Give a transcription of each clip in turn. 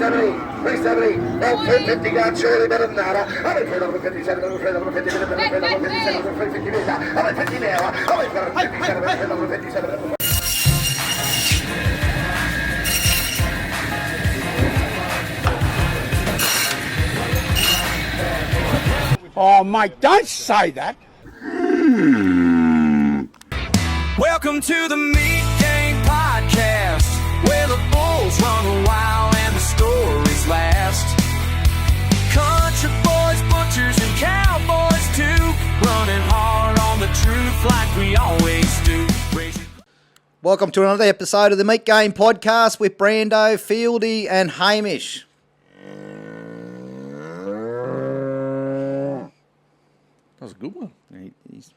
370, 370, well, 350 guard, surely better than that. I'm afraid over 57, I'm afraid over 50, I'm afraid over 57, I'm afraid 50 meters. I'm at 50 now, I'm afraid 57, I'm afraid over 57. Oh, mate, don't say that. Welcome to the Meat Gang Podcast, where the bulls run wild and the stories last. Country boys, butchers, and cowboys too, running hard on the truth like we always do. Welcome to another episode of the Meat Game Podcast with Brando, Fieldy, and Hamish. That was a good one. He's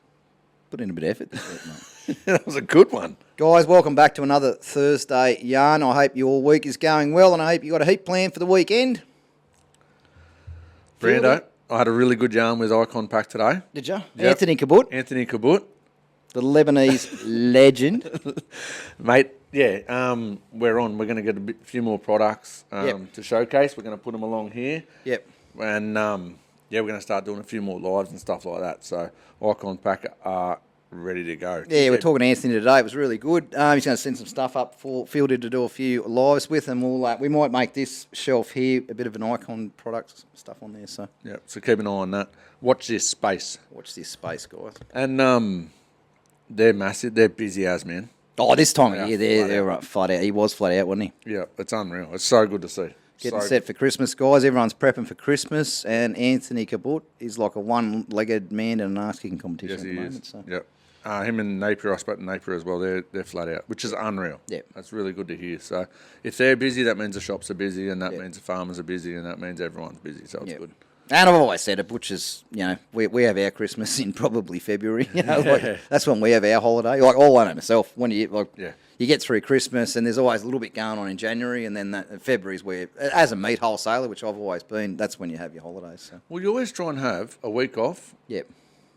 put in a bit of effort this week, mate. That was a good one. Guys, welcome back to another Thursday yarn. I hope your week is going well, and I hope you got a heap planned for the weekend. Brando, I had a really good yarn with Icon Pack today. Did you? Yep. Anthony Kabut, Anthony Kabut. the Lebanese legend. Mate, yeah, we're on. We're going to get a few more products to showcase. We're going to put them along here. Yep. And, yeah, we're going to start doing a few more lives and stuff like that. So Icon Pack are ready to go. Yeah, we're talking to Anthony today. It was really good. He's going to send some stuff up for Fieldy to do a few lives with, and we might make this shelf here a bit of an Icon product stuff on there. So Yeah, so keep an eye on that. Watch this space. watch this space, guys. And they're massive. They're busy as, man. Oh, this time of Yeah, year, they're flat out. He was flat out, wasn't he? Yeah, it's unreal. It's so good to see. Getting So set for Christmas, guys. Everyone's prepping for Christmas, and Anthony Kabut is like a one-legged man in an ass-kicking competition Yes, at the he moment. is. So. Yep. Him and Napier, I spoke to Napier as well. They're flat out, which is unreal. Yep. That's really good to hear. So if they're busy, that means the shops are busy, and that Yep. means the farmers are busy, and that means everyone's busy. So it's Yep. good. And I've always said it, butchers, we have our Christmas in probably February. That's when we have our holiday. Like, all I know myself, when you get through Christmas, and there's always a little bit going on in January, and then February's where, as a meat wholesaler, which I've always been, that's when you have your holidays. So. Well, you always try and have a week off. Yep.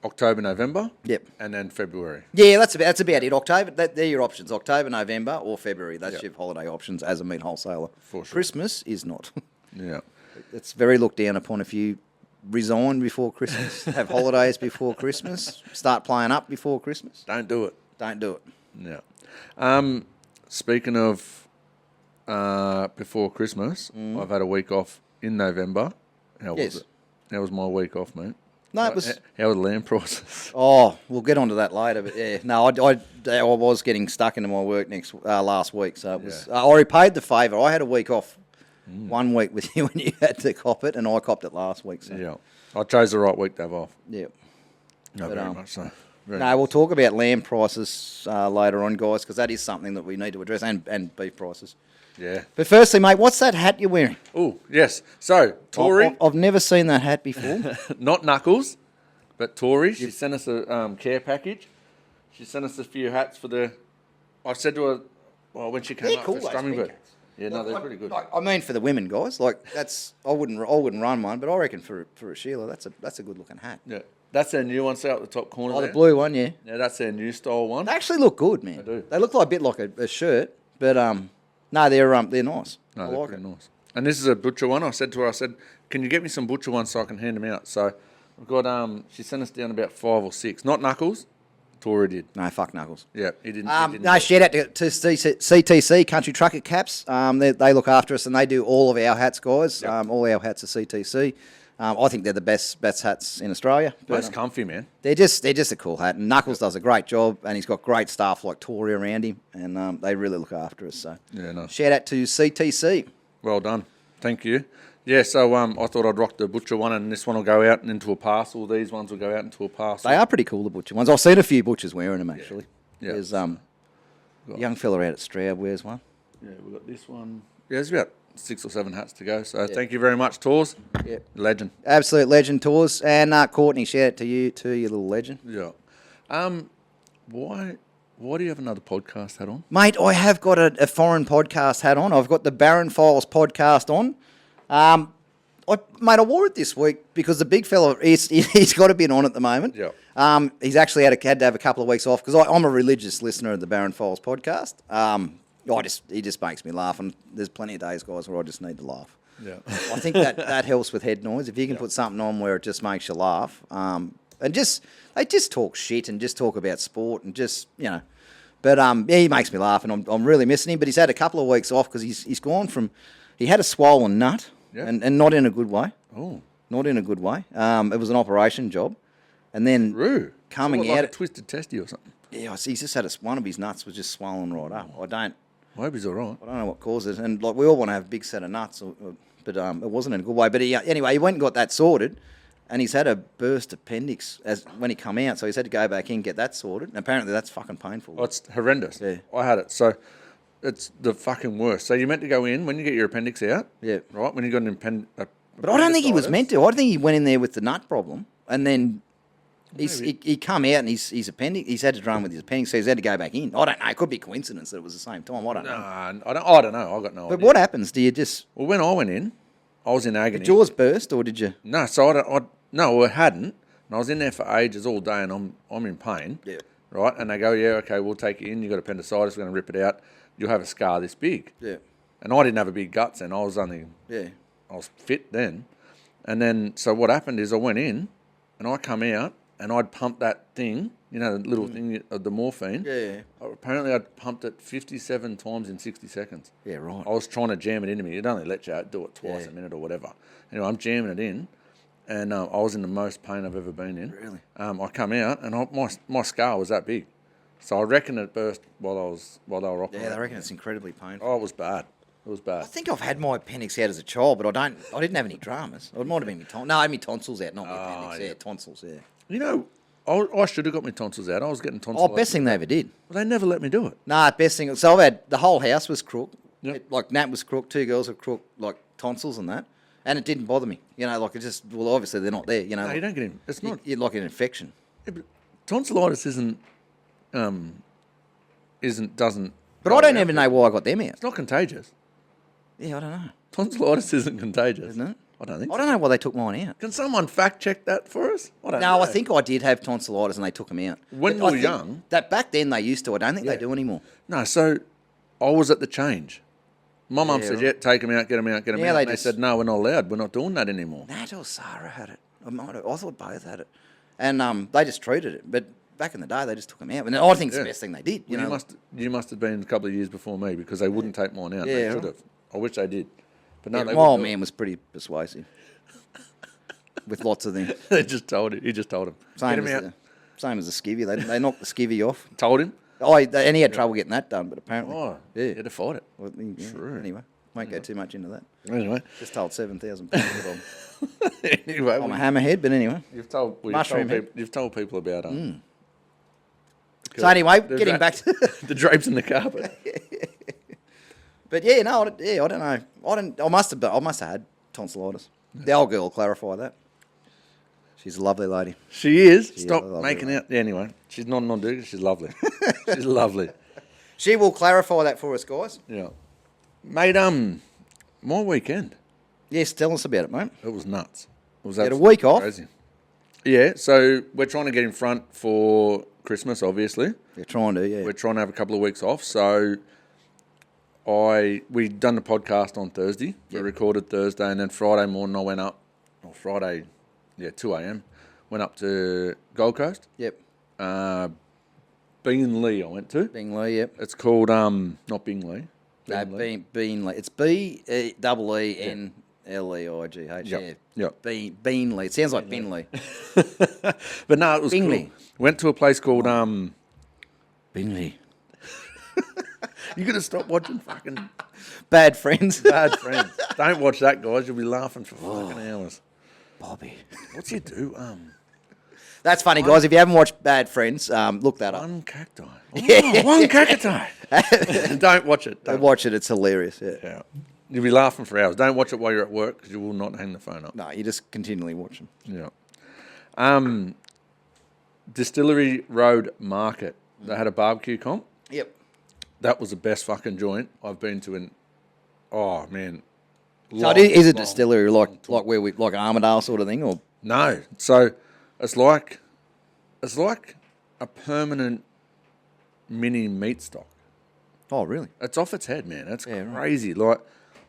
October, November. Yep. And then February. Yeah, that's about it. October, they're your options. October, November, or February. That's Yep. your holiday options as a meat wholesaler. For sure. Christmas is not. Yeah. It's very looked down upon if you resign before Christmas, have holidays before Christmas, start playing up before Christmas. Don't do it. Don't do it. Yeah. Speaking of before Christmas, I've had a week off in November. How was it? How was my week off, mate? No, it was. How were the land prices? Oh, we'll get onto that later. But yeah, no, I was getting stuck into my work last week, so it was. I repaid the favour. I had a week off. 1 week with you when you had to cop it, and I copped it last week. So. Yeah. I chose the right week to have off. Yeah. No, very much so. Very No, we'll talk about lamb prices later on, guys, because that is something that we need to address, and beef prices. Yeah. But firstly, mate, what's that hat you're wearing? Oh, yes. So, Tori, I've never seen that hat before. not Knuckles, but Tori, she sent us a care package. She sent us a few hats for the... I said to her, well, when she came They're up cool, for those Strumming pink Bird. hats. Yeah, no, they're pretty good. I mean, for the women, guys, I wouldn't run one, but I reckon for a Sheila, that's a good looking hat. Yeah. That's their new one, so out the top corner Oh, there. the blue one, yeah. Yeah, that's their new style one. They actually look good, man. They do. They look like a bit like a shirt, but no, they're nice. No, I they're like pretty it. nice. And this is a butcher one. I said to her, can you get me some butcher ones so I can hand them out? So we've got, she sent us down about 5 or 6. Not Knuckles. Tori did. No, fuck Knuckles. Yeah, he didn't. No, shout out to CTC, Country Trucker Caps. They look after us, and they do all of our hats, guys. Yep. All our hats are CTC. I think they're the best hats in Australia. Most comfy, man. They're just a cool hat. And Knuckles does a great job, and he's got great staff like Tori around him, and they really look after us. So Yeah, nice. shout out to CTC. Well done. Thank you. Yeah, so I thought I'd rock the butcher one, and this one will go out and into a parcel. These ones will go out into a parcel. They are pretty cool, the butcher ones. I've seen a few butchers wearing them, actually. Yeah. There's a young fella out at Stroud wears one. Yeah, we've got this one. Yeah, there's about 6 or 7 hats to go. So thank you very much, Tors. Yep. Legend. Absolute legend, Tours. And Courtney, shout out to you too, you little legend. Yeah. Why do you have another podcast hat on? Mate, I have got a foreign podcast hat on. I've got the Barron Files podcast on. I wore it this week because the big fella, he's got a bit on at the moment. He's actually had to have a couple of weeks off because I'm a religious listener of the Barron Files podcast. He just makes me laugh, and there's plenty of days, guys, where I just need to laugh. Yeah. I think that helps with head noise. If you can put something on where it just makes you laugh, and they just talk shit and just talk about sport and just But he makes me laugh, and I'm really missing him. But he's had a couple of weeks off because he's gone from he had a swollen nut, and not in a good way. Oh, not in a good way. It was an operation job, and then coming like out a twisted testy or something. Yeah, he's just had one of his nuts was just swollen right up. I hope he's all right. don't know what caused it, and like we all want to have a big set of nuts, but it wasn't in a good way. But anyway, he went and got that sorted, and he's had a burst appendix when he come out, so he's had to go back in and get that sorted. And apparently that's fucking painful. Oh, it's horrendous. Yeah. I had it, so it's the fucking worst. So you're meant to go in when you get your appendix out. Yeah. Right when you got an appendix. But I don't think he was meant to. I think he went in there with the nut problem, and then he come out and his appendix. He's had to run with his appendix, so he's had to go back in. I don't know. It could be coincidence that it was the same time. I don't know. I don't know. I got no idea. But what happens? Do you just? Well, when I went in, I was in agony. Did yours burst or did you? No, so no, it hadn't. And I was in there for ages all day, and I'm in pain. Yeah. Right, and they go, yeah, okay, we'll take you in. You got appendicitis. We're going to rip it out. You'll have a scar this big. Yeah. And I didn't have a big guts, and I was fit then. And then, so what happened is I went in, and I come out, and I'd pumped that thing, the little thing of the morphine. Yeah. Apparently, I'd pumped it 57 times in 60 seconds. Yeah, right. I was trying to jam it into me. It only let you do it twice a minute or whatever. Anyway, I'm jamming it in, and I was in the most pain I've ever been in. Really? I come out, and my scar was that big. So I reckon it burst while they were operating. Yeah, they reckon it's incredibly painful. Oh, it was bad. It was bad. I think I've had my appendix out as a child, but I didn't have any dramas. It might have been my tonsils. No, I had my tonsils out, not my appendix. Yeah, tonsils, yeah. I should have got my tonsils out. I was getting tonsils. Oh, best thing they ever did. Well, they never let me do it. Nah, best thing. So I've had, the whole house was crook. Yep. Like Nat was crook, 2 girls were crook, like tonsils and that. And it didn't bother me. Like it just, well, obviously they're not there, No, you don't get in. It's not. You're like an infection. Yeah, but tonsillitis doesn't. But I don't even know why I got them out. It's not contagious. Yeah, I don't know. Tonsillitis isn't contagious. Isn't it? I don't think. I don't know why they took mine out. Can someone fact check that for us? I don't know. No, I think I did have tonsillitis and they took them out. When But you I were think young? That back then they used to. I don't think they do anymore. No, so I was at the change. My mum said, right. yeah, take them out, get them out, get them Yeah, out. they And they just- said, no, we're not allowed. We're not doing that anymore. Nat or Sarah had it. I thought both had it. And they just treated it. But back in the day, they just took them out. And I think it's the best thing they did. Well, you must have been a couple of years before me because they wouldn't take mine out. Yeah, They should right. have. I wish they did. But no, Yeah, they my old wouldn't do man was pretty persuasive. With lots of things. it. They just told him. He just told him. Get him out. Same as the skivvy. They knocked the skivvy off. Told him. And he had trouble getting that done, but apparently. Oh, yeah. you had to fight it. Well, yeah, True. Anyway, won't go too much into that. Anyway. Just told 7,000 people that Anyway. I'm a hammerhead, but anyway. You've told Mushroom head. you've told people about So anyway, getting back to the drapes in the carpet. But yeah, no, I don't know. I must have had tonsillitis. The old girl will clarify that. She's a lovely lady. She is. She Stop is a lovely making lady. out. Yeah, anyway, she's not non-dude. She's lovely. She's lovely. She will clarify that for us, guys. Yeah, mate. My weekend. Yes, tell us about it, mate. It was nuts. It was You had a absolutely week off? Crazy. Yeah, so we're trying to get in front for Christmas, obviously. You're trying to, yeah. We're trying to have a couple of weeks off. So we done the podcast on Thursday. We recorded Thursday, and then Friday morning I went up, 2 a.m. Went up to Gold Coast. Yep. Beenleigh I went to. Bingley, yep. It's called, not Bingley. No, Beanley. It's B-E-E-N-L-E-I-G-H. Yep. Yeah. Yep. Beanley. It sounds like Binley. But no, it was Bingley. cool. Went to a place called, Bingley. you got to stop watching fucking Bad Friends. Bad Friends. Don't watch that, guys. You'll be laughing for fucking hours. Bobby. What's he do? That's funny, guys. If you haven't watched Bad Friends, look that up. One cacti. Oh, one cacti. Don't watch it. Don't. Watch it. It's hilarious. Yeah. Yeah. You'll be laughing for hours. Don't watch it while you're at work because you will not hang the phone up. No, you just continually watch them. Yeah. Distillery Road Market. They had a barbecue comp. Yep. That was the best fucking joint I've been to in. Oh man. So is it distillery like where we like Armadale sort of thing, or No. So it's like a permanent mini meat stock. Oh, really? It's off its head, man. It's right. crazy. Like,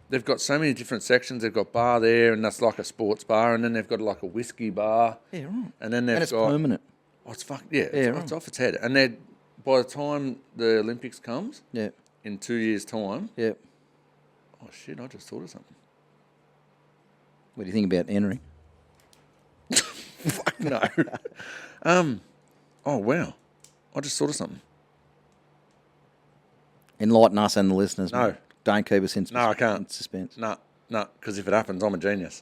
they've got so many different sections. They've got bar there, and that's like a sports bar, and then they've got like a whiskey bar. Yeah, right. And then they've And it's got permanent. Oh, it's it's off its head. And then by the time the Olympics comes, Yeah. in 2 years' time, Yeah. oh shit! I just thought of something. What do you think about entering? Fuck no. Oh wow! I just thought of something. Enlighten us and the listeners. No. Mate. Don't keep us in No, I can't. in suspense. No, because if it happens, I'm a genius.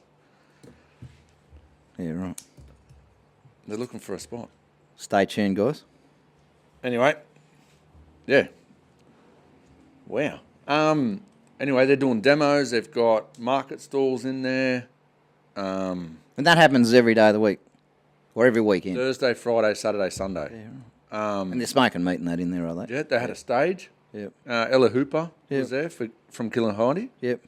Yeah, right. They're looking for a spot. Stay tuned, guys. Anyway, yeah. Wow. Anyway, they're doing demos. They've got market stalls in there. And that happens every day of the week, or every weekend. Thursday, Friday, Saturday, Sunday. Yeah, right. And they're smoking meat and that in there, are they? Yeah, they had a stage. Yep. Ella Hooper Yep. was there from Killenheidi. Yep.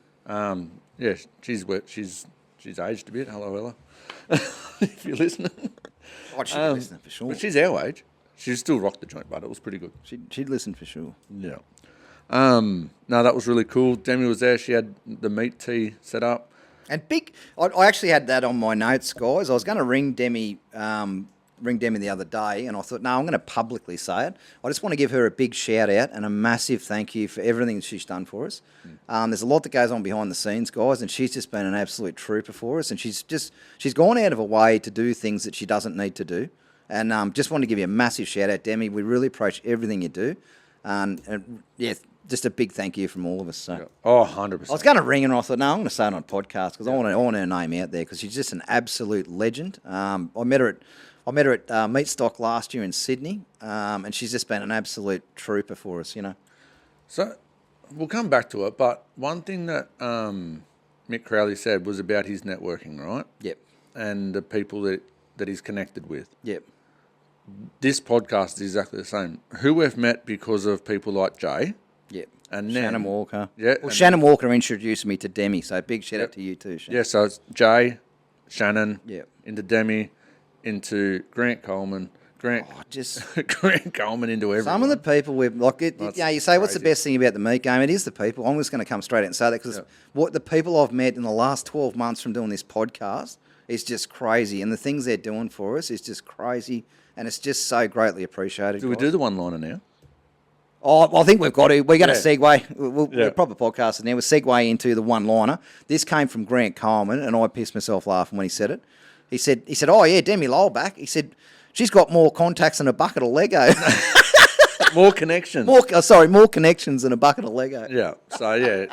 Yeah, she's aged a bit. Hello, Ella. If you're listening. Oh, she'd listen for sure. But she's our age. She still rocked the joint, but it was pretty good. She'd listen for sure. Yeah. No, that was really cool. Demi was there. She had the meat tea set up. And I actually had that on my notes, guys. I was going to ring Demi the other day, and I thought, no, I'm going to publicly say it. I just want to give her a big shout out and a massive thank you for everything she's done for us. There's a lot that goes on behind the scenes, guys, and she's just been an absolute trooper for us. And she's gone out of her way to do things that she doesn't need to do. And just want to give you a massive shout out, Demi. We really appreciate everything you do. And yeah, just a big thank you from all of us. So. Yeah. Oh, 100%. I was going to ring her, and I thought, no, I'm going to say it on a podcast because I want her name out there because she's just an absolute legend. I met her at Meat Stock last year in Sydney, and she's just been an absolute trooper for us, you know. So we'll come back to it, but one thing that Mick Crowley said was about his networking, right? Yep. And the people that he's connected with. Yep. This podcast is exactly the same. Who we've met because of people like Jay. Yep. And Shannon Walker. Yeah. Well, Shannon Walker introduced me to Demi, so big shout out to you too, Shannon. Yeah, so it's Jay, Shannon, Yep. into Demi, into Grant Coleman, Grant Coleman into everyone. Some of the people we've you say, what's the best thing about the meat game? It is the people. I'm just going to come straight out and say that because what the people I've met in the last 12 months from doing this podcast is just crazy, and the things they're doing for us is just crazy, and it's just so greatly appreciated. Do we do the one-liner now? Oh, well, I think we've got to. We're going to segue. We're proper podcasting now. We'll segue into the one-liner. This came from Grant Coleman, and I pissed myself laughing when he said it. He said, oh, yeah, Demi Lowell back. He said, she's got more contacts than a bucket of Lego. More connections. More connections than a bucket of Lego. Yeah. So, yeah,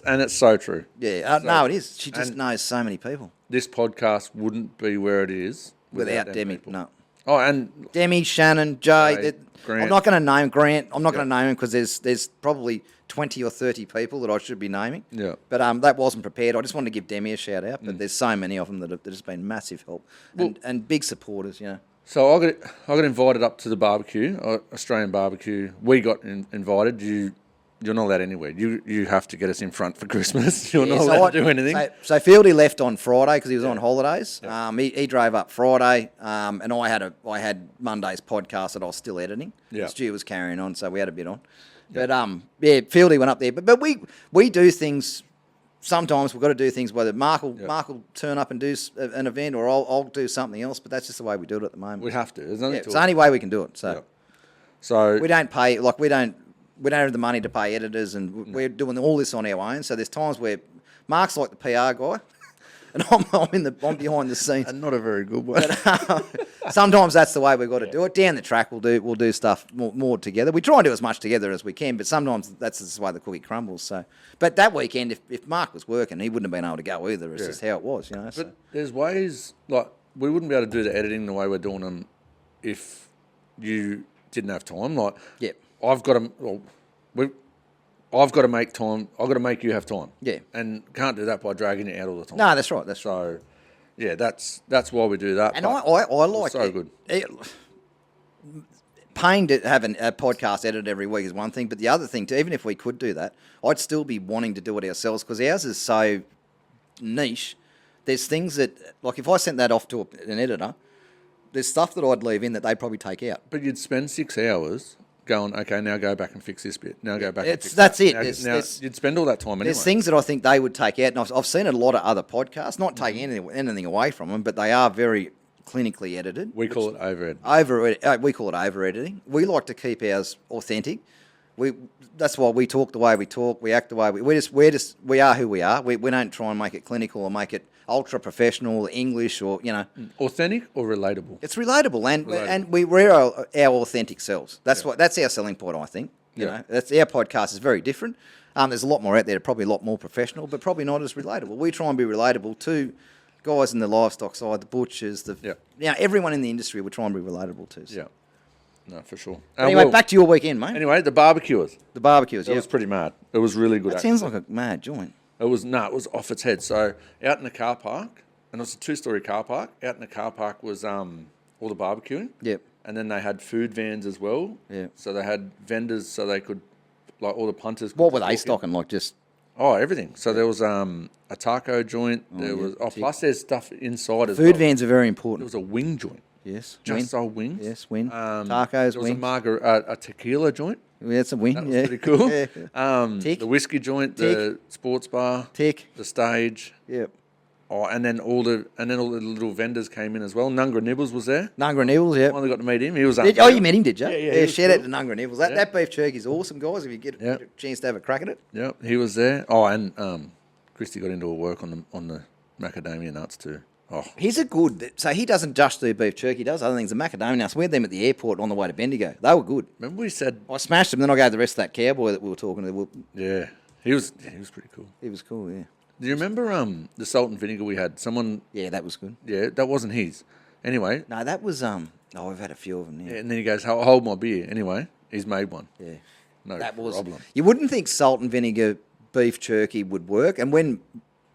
and it's so true. Yeah, no, it is. She just knows so many people. This podcast wouldn't be where it is without Demi. People. No. Oh, and Demi, Shannon, Jay. Grant. I'm not going to name Grant. I'm not going to name him because there's probably 20 or 30 people that I should be naming. Yeah. But that wasn't prepared. I just wanted to give Demi a shout out. But there's so many of them that have just been massive help and big supporters. You know. So I got invited up to the barbecue, Australian barbecue. We got invited. You're not allowed anywhere. You have to get us in front for Christmas. You're not allowed to do anything. So Fieldy left on Friday because he was on holidays. Yeah. He drove up Friday, and I had Monday's podcast that I was still editing. Yeah. Stu was carrying on, so we had a bit on. Yeah. But Fieldy went up there. But we do things. Sometimes we've got to do things. Whether Mark will turn up and do an event, or I'll do something else. But that's just the way we do it at the moment. We have to. It's the only way we can do it. So we don't pay we don't have the money to pay editors, and we're doing all this on our own. So there's times where Mark's like the PR guy, and I'm behind the scenes. And not a very good one. But, sometimes that's the way we've got to do it. Down the track, we'll do stuff more together. We try and do as much together as we can, but sometimes that's just the way the cookie crumbles. So, but that weekend, if Mark was working, he wouldn't have been able to go either. It's just how it was, you know. But there's ways we wouldn't be able to do the editing the way we're doing them if you didn't have time. I've got to make time. I've got to make you have time. Yeah, and can't do that by dragging it out all the time. No, that's right. Yeah, that's why we do that. And I like so good. Paying to have a podcast edited every week is one thing, but the other thing too, even if we could do that, I'd still be wanting to do it ourselves because ours is so niche. There's things that, like if I sent that off to an editor, there's stuff that I'd leave in that they'd probably take out. But you'd spend 6 hours going, okay, now go back and fix this bit. Now go back and fix That's that. it. Now, There's- you'd spend all that time anyway. There's things that I think they would take out, and I've seen a lot of other podcasts, not taking anything away from them, but they are very clinically edited. We call it overhead. We call it over editing. We like to keep ours authentic. That's why we talk the way we talk. We act the way we are who we are. We don't try and make it clinical or make it ultra professional, English, or Authentic or relatable? it's relatable, and we're our authentic selves. That's our selling point. I think that's our podcast is very different. There's a lot more out there, probably a lot more professional, but probably not as relatable. We try and be relatable to guys in the livestock side, the butchers, everyone in the industry. We try and be relatable to. So. Yeah. No, for sure. Anyway, back to your weekend, mate. Anyway, the barbecuers. The barbecues, It was pretty mad. It was really good. That sounds like a mad joint. It was off its head. So out in the car park, and it was a 2-story car park. Out in the car park was all the barbecuing. Yep. And then they had food vans as well. Yeah. So they had vendors, so they could, like all the punters. What were they stocking? Like just everything. So there was a taco joint. There was plus there's stuff inside as well. food vans are very important. There was a wing joint. Yes. Just sold wings. Yes, wing. There Tacos, was wings. a tequila joint. Yeah, it's a wing. That was yeah. pretty cool. Yeah. Tick. The whiskey joint, the sports bar, Tick. the stage. Yep. And then all the little vendors came in as well. Nungra Nibbles was there. Nungra Nibbles, yeah. Finally got to meet him. He was You met him, did you? Yeah, he was shout out cool. to Nungra Nibbles. That beef jerky is awesome, guys. If you get a chance to have a crack at it. Yeah, he was there. Oh, and Christy got into a work on the macadamia nuts too. Oh, He's a good. So he doesn't just do beef jerky. He does other things. The macadamia nuts. We had them at the airport on the way to Bendigo. They were good. remember we said? I smashed them. Then I gave the rest of that cowboy that we were talking to. Yeah, he was pretty cool. He was cool. Yeah. Do you remember the salt and vinegar we had? Someone. Yeah, that was good. Yeah, that wasn't his. Anyway. No, that was Oh, we've had a few of them. Yeah. And then he goes, "Hold my beer." Anyway, he's made one. Yeah. No That was. problem. You wouldn't think salt and vinegar beef jerky would work, and when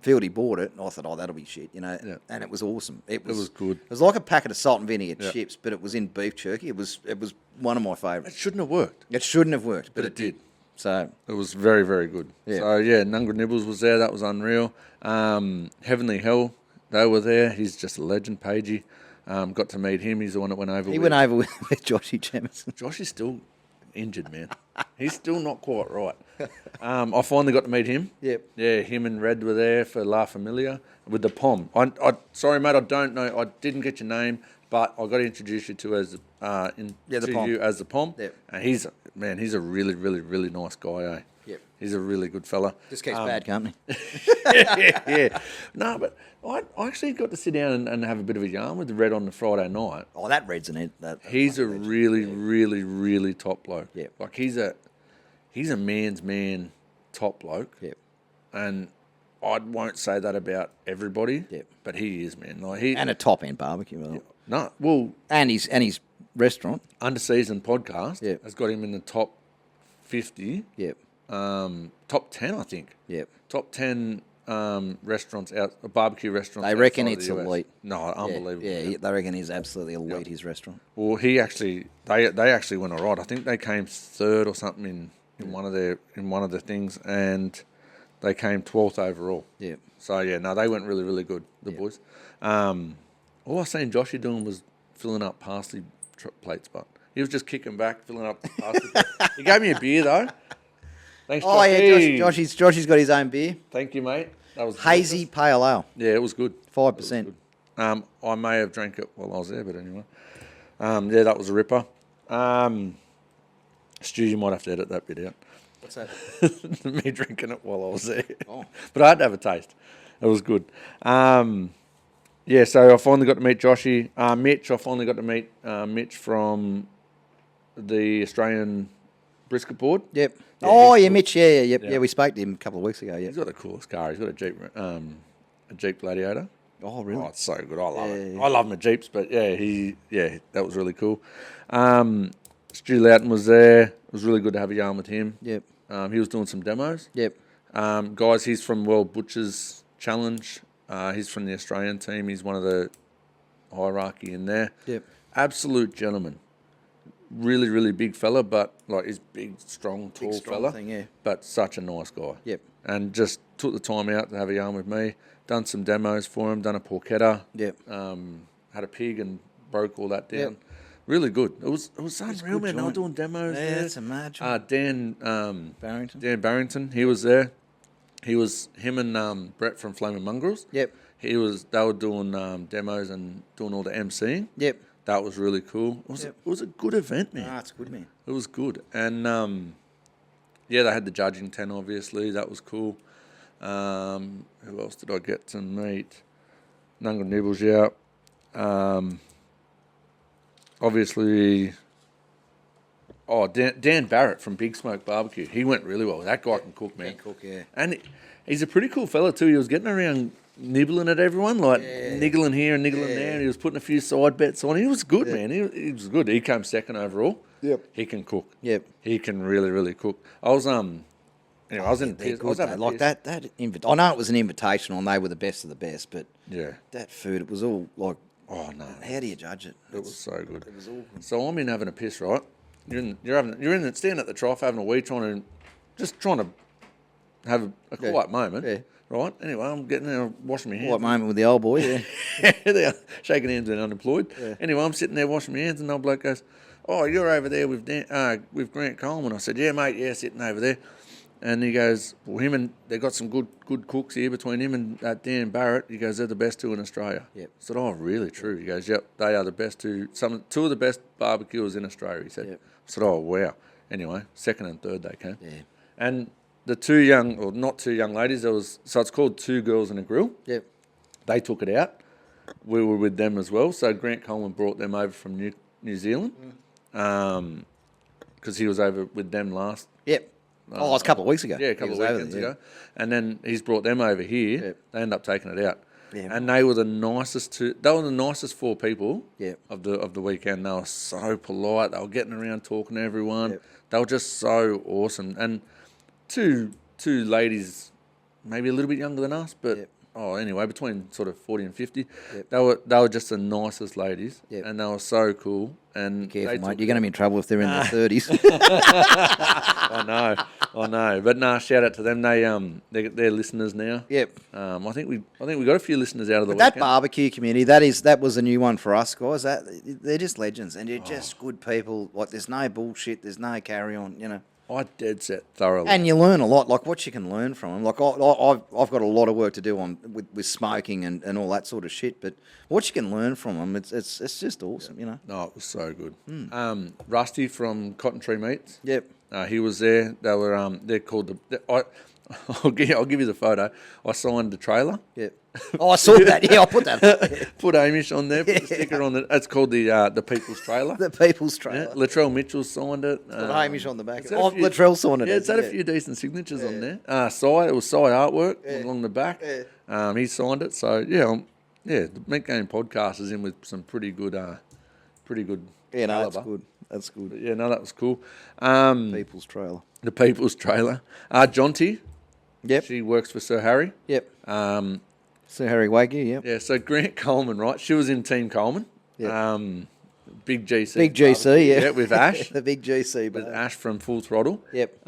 Fieldy bought it, I thought, that'll be shit, Yeah. And it was awesome. It was good. It was like a packet of salt and vinegar chips, but it was in beef jerky. It was one of my It favourites. shouldn't have worked, It shouldn't have worked, but but it did. So It was very, very good. Yeah. So, Nungra Nibbles was there. That was unreal. Heavenly Hell, they were there. He's just a legend, Pagey. Got to meet him. He's the one that went over he with. went over with Joshy Jamison. Josh is still injured, man. He's still not quite right. I finally got to meet him. Yep. Yeah, him and Red were there for La Familia with the POM. Sorry, mate, I don't know. I didn't get your name, but I got to introduce you to the POM. you as the POM. Yep. And he's a really, really, really nice guy, eh? Yep. He's a really good fella. Just keeps bad company. yeah. No, but I actually got to sit down and have a bit of a yarn with Red on the Friday night. Oh, that Red's an He's a really, really, really top bloke. Yep. Like he's a man's man top bloke. Yep. And I won't say that about everybody. Yep. But he is, man. Like and a top end barbecue. And his restaurant. Under Season podcast Yep. has got him in the top 50. Yep. Top 10, I think. Yep. Top 10 restaurants barbecue restaurants. They reckon outside it's the US. elite. No, unbelievable. Yeah, they reckon he's absolutely elite. His restaurant. Well, they actually went all right. I think they came third or something in one of the things, and they came 12th overall. Yeah. So they went really, really good. The boys. All I seen Joshy doing was filling up parsley plates, but he was just kicking back, filling up parsley. He gave me a beer though. Thanks, Oh Joshy. yeah, Joshy's got his own beer. Thank you, mate. That was Hazy delicious. pale ale. Yeah, it was good. 5%. I may have drank it while I was there, but anyway. That was a ripper. Stu, you might have to edit that bit out. What's that? Me drinking it while I was there. Oh. But I had to have a taste. It was good. So I finally got to meet Joshy. Mitch, I finally got to meet Mitch from the Australian brisket board. Yep. Yeah, he's cool. Mitch. Yeah. We spoke to him a couple of weeks ago. Yeah. He's got the coolest car. He's got a Jeep Gladiator. Oh, really? Oh, it's so good. I love it. Yeah. I love my Jeeps, but that was really cool. Stu Loughton was there. It was really good to have a yarn with him. Yep. He was doing some demos. Yep. Guys, he's from World Butchers Challenge. He's from the Australian team. He's one of the hierarchy in there. Yep. Absolute gentleman. Really, really big fella, but like he's big, strong, tall fella. Thing, yeah. But such a nice guy. Yep. And just took the time out to have a yarn with me. Done some demos for him. Done a porchetta. Yep. Had a pig and broke all that down. Yep. Really good. It was unreal, man. They were joint. doing demos. Yeah, there. it's a mad joint. Dan Barrington. Barrington. He was there. He was him and Brett from Flaming Mongrels. Yep. They were doing demos and doing all the MCing. Yep. That was really cool. It was a good event, man. Ah, it's good, man. It was good. And they had the judging tent, obviously. That was cool. Who else did I get to meet? Nunga Nibbles, yeah. Obviously, Dan Barrett from Big Smoke Barbecue. He went really well. That guy can cook, man. Can cook, yeah. And he's a pretty cool fella too. He was getting around nibbling at everyone, like niggling here and niggling there, and he was putting a few side bets on. He was good, man. He was good. He came second overall. Yep. He can cook. Yep. He can really, really cook. I was anyway, I was in They're I was good, having mate. a Like piss. I know it was an invitational and they were the best of the best, but Yeah. that food, it was all like, Oh no. how do you judge it? It was so good. It was all good. So I'm in having a piss, right? You're standing at the trough having a wee, trying to have a quiet moment, yeah. right? Anyway, I'm getting there, washing my hands. What moment with the old boy, yeah. They are shaking hands and unemployed. Yeah. Anyway, I'm sitting there washing my hands, and the old bloke goes, "Oh, you're over there with with Grant Coleman." I said, "Yeah, mate, yeah, sitting over there." And he goes, "Well, they got some good cooks here between him and Dan Barrett." He goes, "They're the best two in Australia." Yep. I said, "Oh, really? True?" He goes, "Yep, they are the best two of the best barbecuers in Australia." He said. Yep. I said, "Oh, wow." Anyway, second and third they came. Yeah. And the not two young ladies, so it's called Two Girls and a Grill. Yep. They took it out. We were with them as well. So Grant Coleman brought them over from New Zealand because he was over with them last. Yep. It was a couple of weeks ago. Yeah, a couple He of was over weekends there, yeah. ago. And then he's brought them over here. Yep. They end up taking it out. Yeah. And they were the nicest four people Yep. of the weekend. They were so polite. They were getting around talking to everyone. Yep. They were just so awesome. And two ladies, maybe a little bit younger than us, but Yep. anyway, between sort of 40 and 50. Yep. They were just the nicest ladies. Yep. And they were so cool. And Careful, they mate. took You're going to be in trouble if they're in their 30s. I know. But shout out to them. They're listeners now. Yep. I think we got a few listeners out of the But that weekend. barbecue community, that was a new one for us, guys. They're just legends, and they're just good people. Like, there's no bullshit, there's no carry on, you know. I dead set thoroughly. And you learn a lot, like what you can learn from them. Like I've got a lot of work to do with smoking and all that sort of shit. But what you can learn from them, it's just awesome, you know. No, it was so good. Rusty from Cotton Tree Meats. Yep. He was there. They were they're called I'll give you the photo. I signed the trailer. Yep. Oh, I saw that. Yeah, I'll put that. Put Amish on there. Put the sticker on it. It's called the People's Trailer. The People's Yeah, Trailer. Latrell Mitchell signed it. Got Hamish on the back. it's had a Oh, few- Latrell signed it. Yeah, it's had a few decent signatures on there. It was side artwork along the back. Yeah. He signed it. So the Meat Game podcast is in with some pretty good. Yeah, no, that's calibre. good. That's good. But yeah, no, that was cool. People's Trailer. The People's Trailer. Jonty, Yep. she works for Sir Harry. Yep. Sir Harry Wagyu. Yep. Yeah, so Grant Coleman, right? She was in Team Coleman. Yep. Big GC. Big GC. Yeah. Yeah, with Ash. The big GC. with But Ash from Full Throttle. Yep.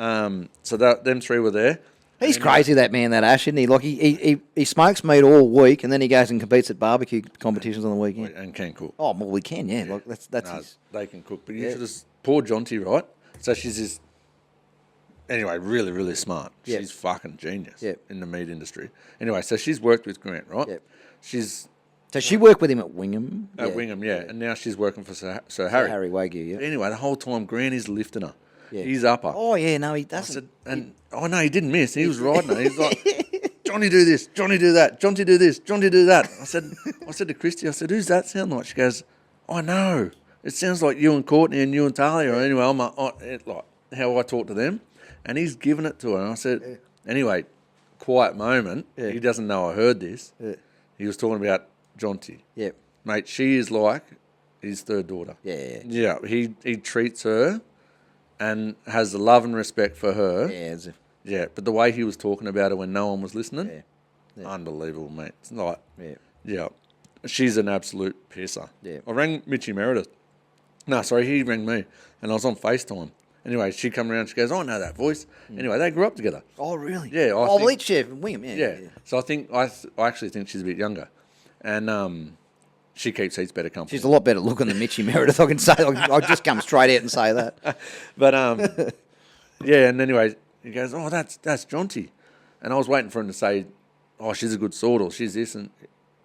So them three were there. He's crazy, that man, that Ash, isn't he? Like he smokes meat all week, and then he goes and competes at barbecue competitions on the weekend. And can cook. Oh, well, we can, yeah. Like that's No, his. they can cook. But you Yeah. should just poor Jonty, right? So she's this. Anyway, really, really smart. Yep. She's fucking genius Yep. in the meat industry. Anyway, so she's worked with Grant, right? Yep. She's So she worked with him at Wingham. at Wingham, yeah, and now she's working for Sir Harry. Harry Wagyu, yeah. Anyway, the whole time Grant is lifting her. Yeah. He's up her. Oh yeah, no, he I doesn't. said, no, he didn't miss. He was riding her. He's like, Johnny, do this. Johnny, do that. Johnny, do this. Johnny, do that. I said to Christy, I said, who's that sound like? She goes, I know. It sounds like you and Courtney and you and Talia. Anyway, I'm like how I talk to them, and he's giving it to her. And I said, anyway, quiet moment. Yeah. He doesn't know I heard this. Yeah. He was talking about Jonty. Yep. Mate, she is like his third daughter. Yeah. Yeah, he treats her and has the love and respect for her. Yeah. As if, Yeah, but the way he was talking about her when no one was listening, yeah. Yeah. unbelievable, mate. It's like, Yeah. yeah, she's an absolute pisser. Yeah. I rang Mitchie Meredith. No, sorry, he rang me, and I was on FaceTime. Anyway, she come around, she goes, I know that voice. Anyway, they grew up together. Oh really? Yeah, well, each chef in Wingham. Yeah. Yeah. So I actually think she's a bit younger, and She keeps heaps better company. She's a lot better looking than Mitchie Meredith. I can say. I'll just come straight out and say that. But yeah. And anyway, he goes, "Oh, that's Jonty," and I was waiting for him to say, "Oh, she's a good sort," or "She's this." And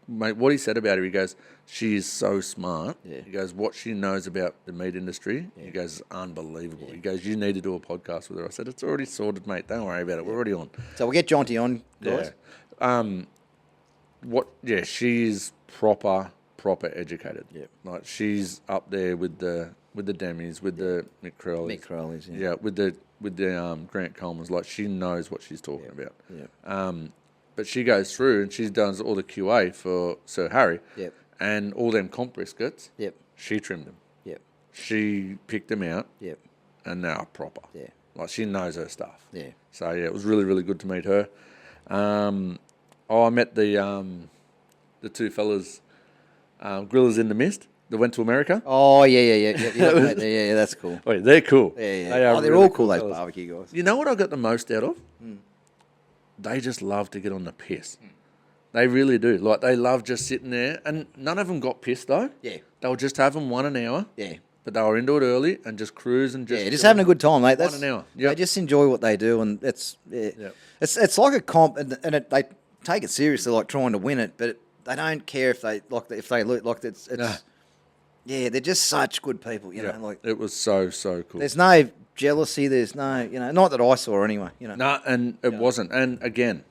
mate, what he said about her, he goes, "She is so smart." Yeah. He goes, "What she knows about the meat industry," he goes, "is unbelievable." He goes, "You need to do a podcast with her." I said, "It's already sorted, mate. Don't worry about it. We're already on." So we'll get Jonty on, guys. Yeah. She's proper educated. Yeah. Like she's up there with the Demis, with the Mick Crowleys. Mick Crowleys, yeah. Yeah, with the Grant Coleman's. Like she knows what she's talking about. Yeah. But she goes through and she does all the QA for Sir Harry. Yep. And all them comp briskets. Yep. She trimmed them. Yep. She picked them out. Yep. And they are proper. Yeah. Like she knows her stuff. Yeah. So yeah, it was really, really good to meet her. I met the two fellas, Grillers in the Mist, that went to America. Oh yeah. That's cool. Oh, yeah, they're cool. Yeah. They are They're really all cool. Those fellas. barbecue guys. You know what I got the most out of? They just love to get on the piss. They really do. Like they love just sitting there, and none of them got pissed though. Yeah. They were just having one an hour. Yeah. But they were into it early and just cruise and just Just having a good time, mate. That's an hour. They Yep. just enjoy what they do, and it's like a comp, and they take it seriously, like trying to win it, but they don't care if they look like it's. Nah. Yeah, they're just such good people, you know. Like it was so cool. there's no jealousy. There's no, not that I saw anyway. No, and it wasn't. And again,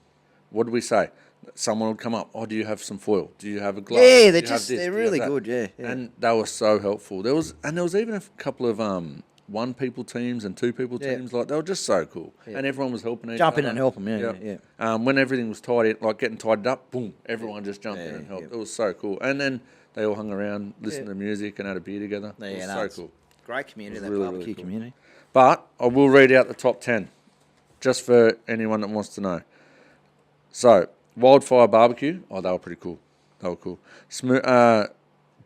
what did we say? Someone would come up. Oh, do you have some foil? Do you have a glove? Yeah, Do they're you have just this? they're Do you have really that? good. Yeah. And they were so helpful. There was even a couple of one people teams and two people teams. Like they were just so cool. Yeah. And everyone was helping each Jump other. in and help them. Yeah. When everything was tied, like getting tied up, boom, everyone just jumped in and helped. yeah. It was so cool. And then they all hung around, listened to music, and had a beer together. It was so it's cool. Great community, It that was really, barbecue really cool. community. But I will read out the top 10, just for anyone that wants to know. So, Wildfire Barbecue. Oh, they were pretty cool. They were cool.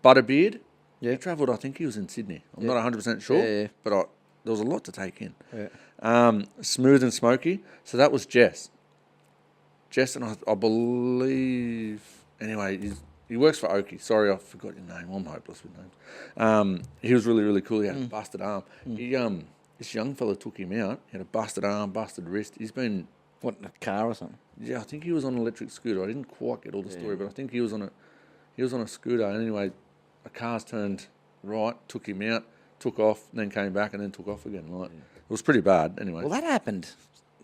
Butterbeard. Yeah. He travelled, I think he was in Sydney. I'm not 100% sure, Yeah. but there was a lot to take in. Yeah. Smooth and Smoky. So that was Jess. Jess and I believe... Anyway, he works for Oki. Sorry, I forgot your name. I'm hopeless with names. He was really, really cool. He had a busted arm. This young fella took him out. He had a busted arm, busted wrist. He's been... What, in a car or something? Yeah, I think he was on an electric scooter. I didn't quite get all the story, but I think he was on a scooter. And anyway, a car's turned right, took him out, took off, and then came back and then took off again. Like it was pretty bad. Anyway, Well, that happened.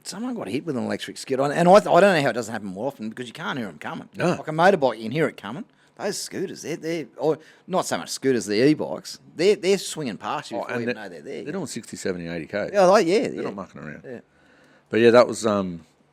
Someone got hit with an electric scooter, and I don't know how it doesn't happen more often because you can't hear them coming. No. Like a motorbike, you can hear it coming. Those scooters, they're or not so much scooters, the e-bikes. They're swinging past you before you even know they're there. They're doing 60, 70, 80k. Yeah, They're not mucking around. Yeah. But yeah, that was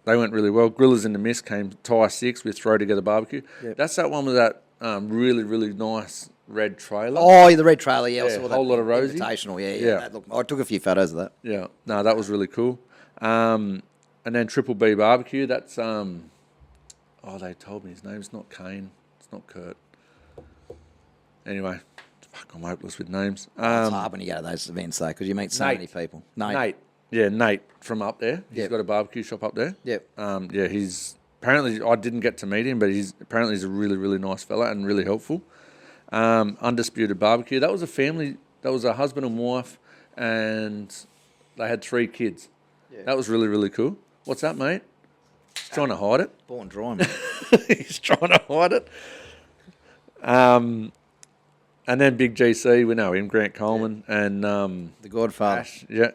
they went really well. Grillers in the Mist came tie 6 with Throw Together Barbecue. Yep. That's that one with that really, really nice red trailer. Oh, the red trailer, yeah. I Yeah, saw a that whole lot of rosy. Invitational, yeah. Yeah. That looked, I took a few photos of that. Yeah, no, that was really cool. And then Triple B Barbecue. That's they told me his name's not Kane. It's not Kurt. Anyway, fuck, I'm hopeless with names. It's hard when you go to those events, though, because you meet so Nate. many people. Nate. Yeah, Nate from up there. He's Yep. got a barbecue shop up there. Yep. He's apparently, I didn't get to meet him, but he's a really, really nice fella and really helpful. Undisputed Barbecue. That was a family. That was a husband and wife, and they had 3 kids. Yeah. That was really, really cool. What's that, mate? He's trying to hide it. Born dry, man. He's trying to hide it. And then Big GC, we know him, Grant Coleman, and The Godfather.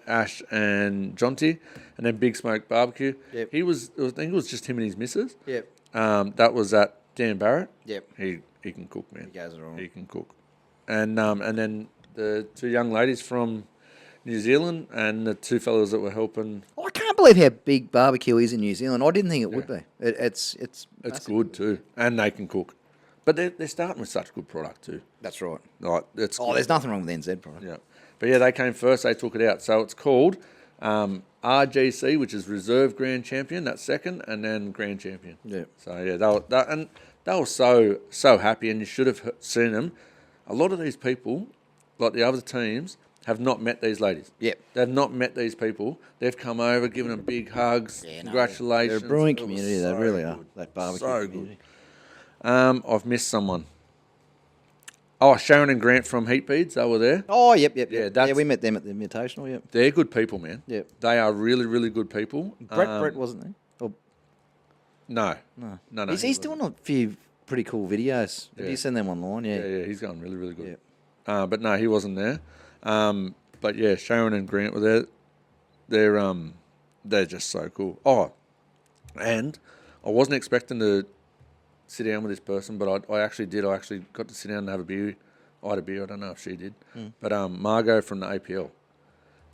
Ash and Jonty, and then Big Smoke Barbecue. Yep. I think it was just him and his missus. Yep. That was at Dan Barrett. Yep. He can cook, man. He goes around. He can cook. And then the 2 young ladies from New Zealand and the 2 fellas that were helping. I can't believe how big barbecue is in New Zealand. I didn't think it would be. It's It's good too, and they can cook. But they're starting with such good product too. That's right. Like it's Oh, there's nothing wrong with NZ product. Yeah. But yeah, they came first. They took it out. So it's called RGC, which is Reserve Grand Champion. That's second, and then Grand Champion. Yeah. So yeah, they were so happy, and you should have seen them. A lot of these people, like the other teams, have not met these ladies. Yep. They've not met these people. They've come over, given them big hugs, Yeah, no, congratulations. They're a brewing It was community. They so really are. good. That barbecue So community. good. I've missed someone. Oh, Sharon and Grant from Heat Beads, they were there. Oh, yep. Yeah, Yeah, that's- we met them at the Invitational, yep. They're good people, man. Yep. They are really, really good people. Brett wasn't there? Or, No. he's he doing a few pretty cool videos. Have Yeah. you seen them online? Yeah. Yeah, he's going really, really good. But no, he wasn't there. But yeah, Sharon and Grant were there. They're just so cool. Oh, and I wasn't expecting to sit down with this person, but I actually did. I actually got to sit down and have a beer. I had a beer. I don't know if she did. But Margot from the APL.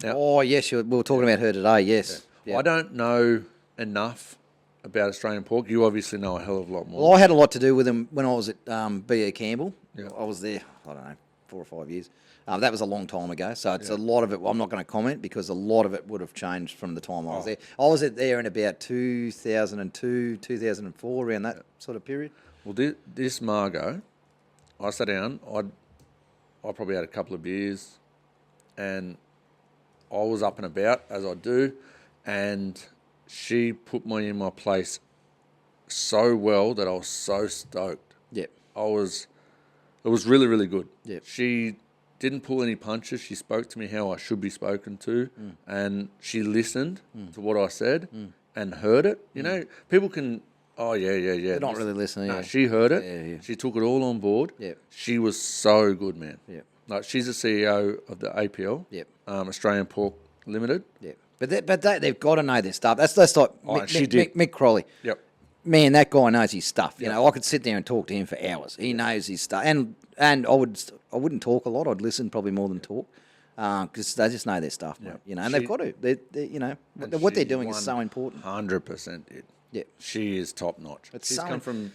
Now, Oh, yes, we were talking about her today, yes. Yeah. I don't know enough about Australian pork. You obviously know a hell of a lot more. Well, I had a lot to do with them when I was at B.E. Campbell. Yeah. I was there, I don't know, 4 or 5 years. That was a long time ago, so it's a lot of it. I'm not going to comment because a lot of it would have changed from the time I was there. I was there in about 2002, 2004, around that sort of period. Well, this Margot, I sat down. I probably had a couple of beers, and I was up and about as I do, and she put me in my place so well that I was so stoked. Yep. It was really, really good. Yep. She didn't pull any punches. She spoke to me how I should be spoken to, and she listened to what I said and heard it. You know, people can, They're not really listening. No, yeah. she heard it. Yeah, yeah. She took it all on board. Yep. She was so good, man. Yep. Like, she's the CEO of the APL. Yep. Australian Pork Limited. Yeah, but they've got to know their stuff. That's like Mick Crowley. Yep. Man, that guy knows his stuff. You know, I could sit there and talk to him for hours. He knows his stuff, and I wouldn't talk a lot. I'd listen probably more than talk, because they just know their stuff. Mate, you know, and they've got to. They you know, what they're doing is so important. 100% did. Yeah, She is top notch. It's She's so come from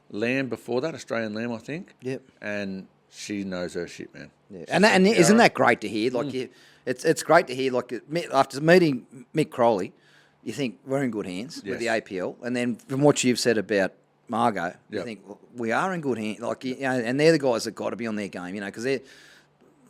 lamb before that, Australian lamb, I think. Yep. And she knows her shit, man. yeah. And isn't that great to hear? Like, it's great to hear. Like, after meeting Mick Crowley, you think we're in good hands with the APL, and then from what you've said about Margot, you think well, we are in good hands. Like, you know, and they're the guys that got to be on their game, you know, because they're,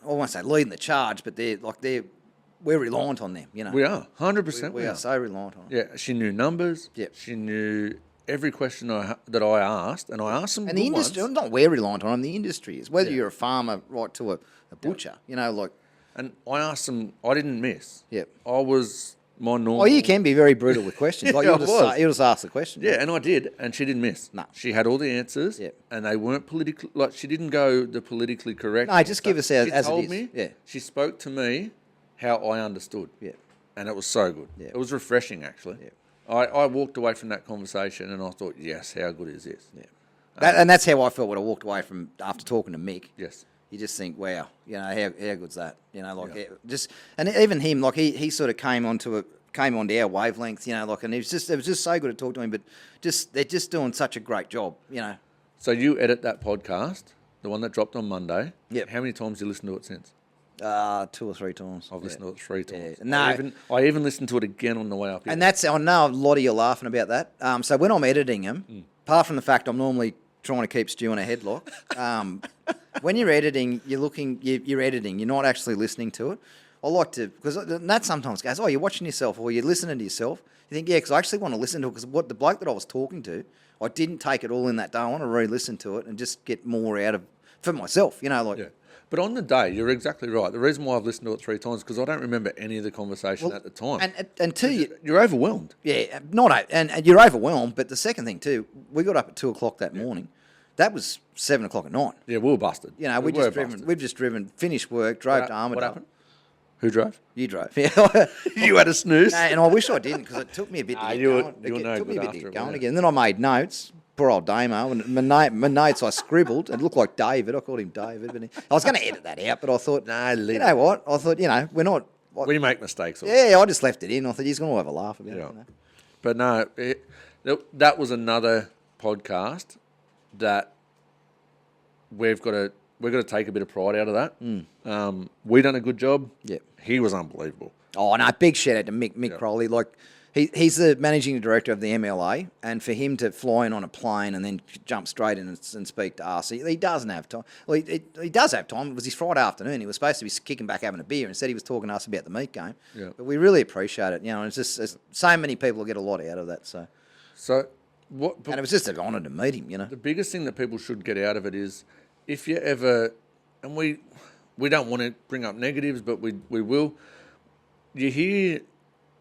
I won't say leading the charge, but we're reliant on them, you know. We are, 100%. We are so reliant on them. Yeah, she knew numbers. Yep. She knew every question that I asked, and I asked some And good the industry, ones. not we're reliant on them, the industry is. Whether you're a farmer right to a butcher, you know, like. And I asked them, I didn't miss. Yep. I was my normal. Oh, you can be very brutal with questions. Like, Yeah, you'll just ask the question. Yeah, and I did, and she didn't miss. No. She had all the answers, Yep. and they weren't politically, like, she didn't go the politically correct. No, just give us as She it told is. me, Yeah. She spoke to me how I understood. Yeah. And it was so good. Yeah. It was refreshing, actually. Yeah. I walked away from that conversation, and I thought, yes, how good is this? Yeah. And that's how I felt when I walked away from after talking to Mick. Yes. You just think, wow, you know, how good's that? You know, like and even him, like he sort of came onto our wavelength, you know, like, and it was just so good to talk to him. But they're just doing such a great job, you know. So you edit that podcast, the one that dropped on Monday. Yep. How many times have you listened to it since? 2 or 3 times. I've listened to it 3 times. Yeah. No. I even listened to it again on the way up here. And I know a lot of you are laughing about that. So when I'm editing them, apart from the fact I'm normally trying to keep Stu in a headlock, when you're editing, you're editing. You're not actually listening to it. I like to, because that sometimes goes, oh, you're watching yourself or you're listening to yourself. You think, yeah, because I actually want to listen to it because what the bloke that I was talking to, I didn't take it all in that day. I want to re-listen to it and just get more out of for myself, you know, like. Yeah. But on the day, you're exactly right. The reason why I've listened to it 3 times is because I don't remember any of the conversation at the time. And two, you're overwhelmed. Yeah, and you're overwhelmed. But the second thing too, we got up at 2 o'clock that morning. That was 7 o'clock at night. Yeah, we were busted. You know, we've just driven, finished work, drove to Armidale. What happened? Who drove? You drove. Yeah. You had a snooze. No, and I wish I didn't because it took me a bit to get going. It took me a bit to get going again. And then I made notes. Poor old Damo. And my notes I scribbled. It looked like David. I called him David. But I was going to edit that out, but I thought, you know what? I thought, you know, we're not. We make mistakes. Yeah, I just left it in. I thought he's going to have a laugh about it. You know? But no, that was another podcast that we've got to take a bit of pride out of that. We done a good job. Yeah. He was unbelievable. Oh, no, big shout out to Mick Crowley. Like, he's the managing director of the MLA, and for him to fly in on a plane and then jump straight in and speak to us, he doesn't have time. Well, he does have time. It was his Friday afternoon. He was supposed to be kicking back having a beer. Instead, he was talking to us about the meat game. Yeah. But we really appreciate it. You know, it's so many people get a lot out of that. So what? and it was just an honour to meet him. You know, The biggest thing that people should get out of it is if you're ever and we don't want to bring up negatives, but we will. You hear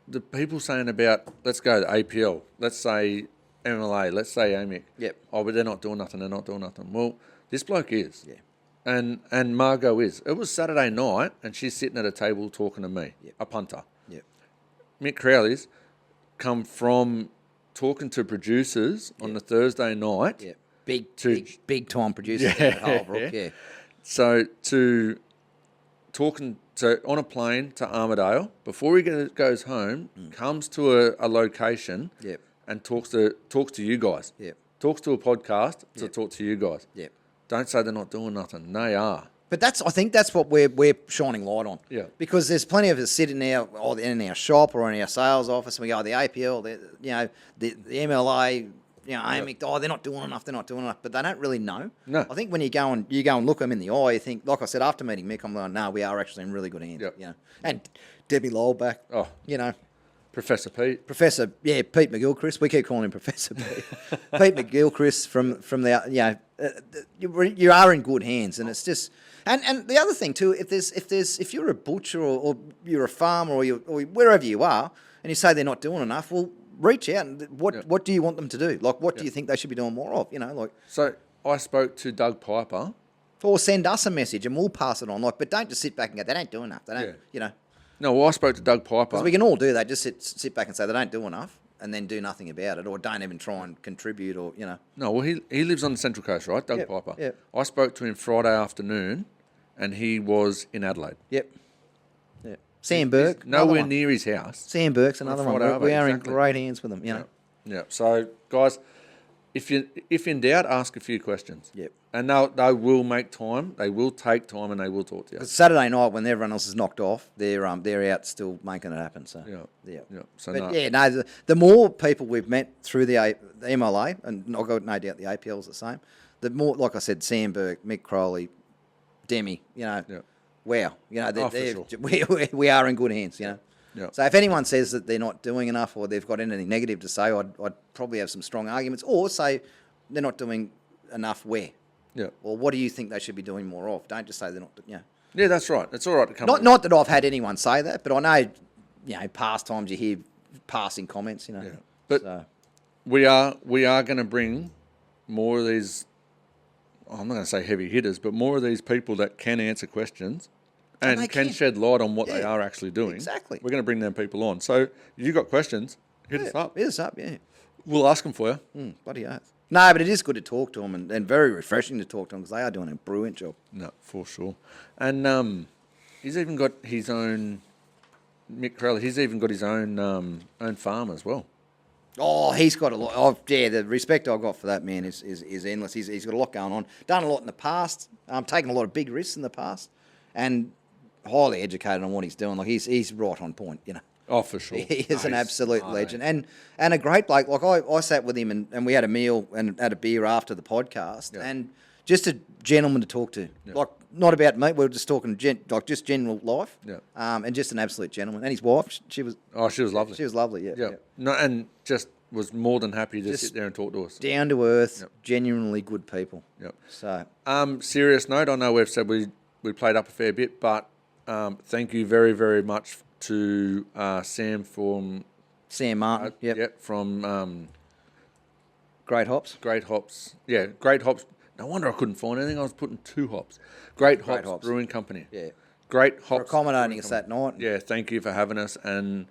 the people saying about, let's go to APL, let's say MLA, let's say AMIC. Yep. Oh, but they're not doing nothing. They're not doing nothing. Well, this bloke is. Yeah. And Margot is. It was Saturday night, and she's sitting at a table talking to me, a punter. Yep. Mick Crowley's come from talking to producers on the Thursday night. Yeah. Big time producers Yeah. at Holbrook, yeah. So to talking to on a plane to Armidale before he goes home, comes to a location, Yep. and talks to you guys. Yep. Talks to a podcast to Yep. talk to you guys. Yep. Don't say they're not doing nothing. They are. But I think that's what we're shining light on. Yeah. Because there's plenty of us sitting there, or in our shop or in our sales office, and we go, the APL, the MLA, AMIC, they're not doing enough, but they don't really know. No. I think when you go and look them in the eye, you think, like I said, after meeting Mick, I'm like, no, we are actually in really good hands. Yep. And Debbie Lowell back. Oh. Professor Pete. Professor, Pete McGilchrist. We keep calling him Professor Pete. Pete McGilchrist from the, you are in good hands, and it's just, and the other thing too, if you're a butcher or you're a farmer or wherever you are, and you say they're not doing enough, well, reach out and what do you want them to do? Like, what do you think they should be doing more of? So I spoke to Doug Piper. Or send us a message and we'll pass it on. But don't just sit back and go, they don't do enough. They don't, No, well, I spoke to Doug Piper. Because we can all do that. Just sit back and say they don't do enough, and then do nothing about it, or don't even try and contribute, or No, well, he lives on the Central Coast, right? Doug Yep, Piper. yep. I spoke to him Friday afternoon, and he was in Adelaide. Yep. Sam Burke, Nowhere another one. near his house. Sam Burke's another one. Friday, We are exactly. in great hands with them. Yeah. So, guys, if in doubt, ask a few questions. Yep. And they will make time. They will take time, and they will talk to you. 'Cause Saturday night, when everyone else is knocked off, they're out still making it happen. So Yeah. So but the more people we've met through the MLA, and I've got no doubt the APL is the same. The more, like I said, Sam Burke, Mick Crowley, Demi, wow, we are in good hands. Yeah. So if anyone says that they're not doing enough or they've got anything negative to say, I'd probably have some strong arguments, or say they're not doing enough where. Yeah. Or what do you think they should be doing more of? Don't just say they're not. Yeah, that's right. It's all right to come. Not that I've had anyone say that, but I know, past times you hear passing comments. Yeah. But we are going to bring more of these. I'm not going to say heavy hitters, but more of these people that can answer questions and can shed light on what they are actually doing. Exactly. We're going to bring them people on. So if you've got questions, hit us up. Hit us up, yeah. We'll ask them for you. Bloody oath. No, but it is good to talk to them and very refreshing to talk to them because they are doing a brilliant job. No, for sure. And he's even got his own, Mick Crowley, he's even got his own farm as well. Oh, he's got a lot. The respect I've got for that man is endless. He's got a lot going on. Done a lot in the past. Taken a lot of big risks in the past, and highly educated on what he's doing. Like he's right on point. Oh, for sure. He is an absolute legend and a great bloke. Like I sat with him and we had a meal and had a beer after the podcast and just a gentleman to talk to. Yeah. Like not about me. We were just talking just general life. Yeah. And just an absolute gentleman. And his wife, she was. Oh, she was lovely. She was lovely. Yeah. Yeah. No, and just was more than happy to sit there and talk to us. Down to earth, genuinely good people. Yep. So. Serious note. I know we've said we played up a fair bit, but thank you very, very much to Sam Martin. From Great Hops. Great Hops. Yeah, Great Hops. No wonder I couldn't find anything. I was putting 2 hops. Great Hops Brewing Company. Yeah. Great Hops. For accommodating us that night. Yeah, thank you for having us. And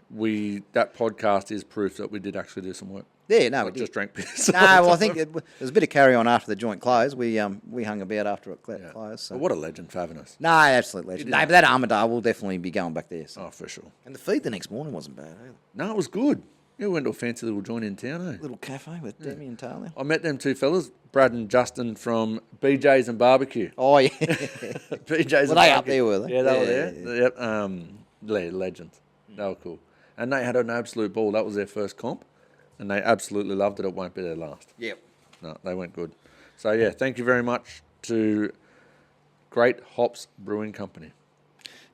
that podcast is proof that we did actually do some work. Yeah, no, we did. Just drank piss. No, well, I think there was a bit of carry on after the joint closed. We hung about after it closed. So. But what a legend for having us. No, absolute legend. No, but that Armidale will definitely be going back there. So. Oh, for sure. And the feed the next morning wasn't bad either. No, it was good. Yeah, we went to a fancy little joint in town, eh? Little cafe with Demi and Talia. I met them 2 fellas, Brad and Justin from BJ's and Barbecue. Oh, yeah. BJ's Were they up there, were they? Yeah, they were there. Yep. Legends. They were cool. And they had an absolute ball. That was their first comp. And they absolutely loved it. It won't be their last. Yep. No, they went good. So, yeah, thank you very much to Great Hops Brewing Company.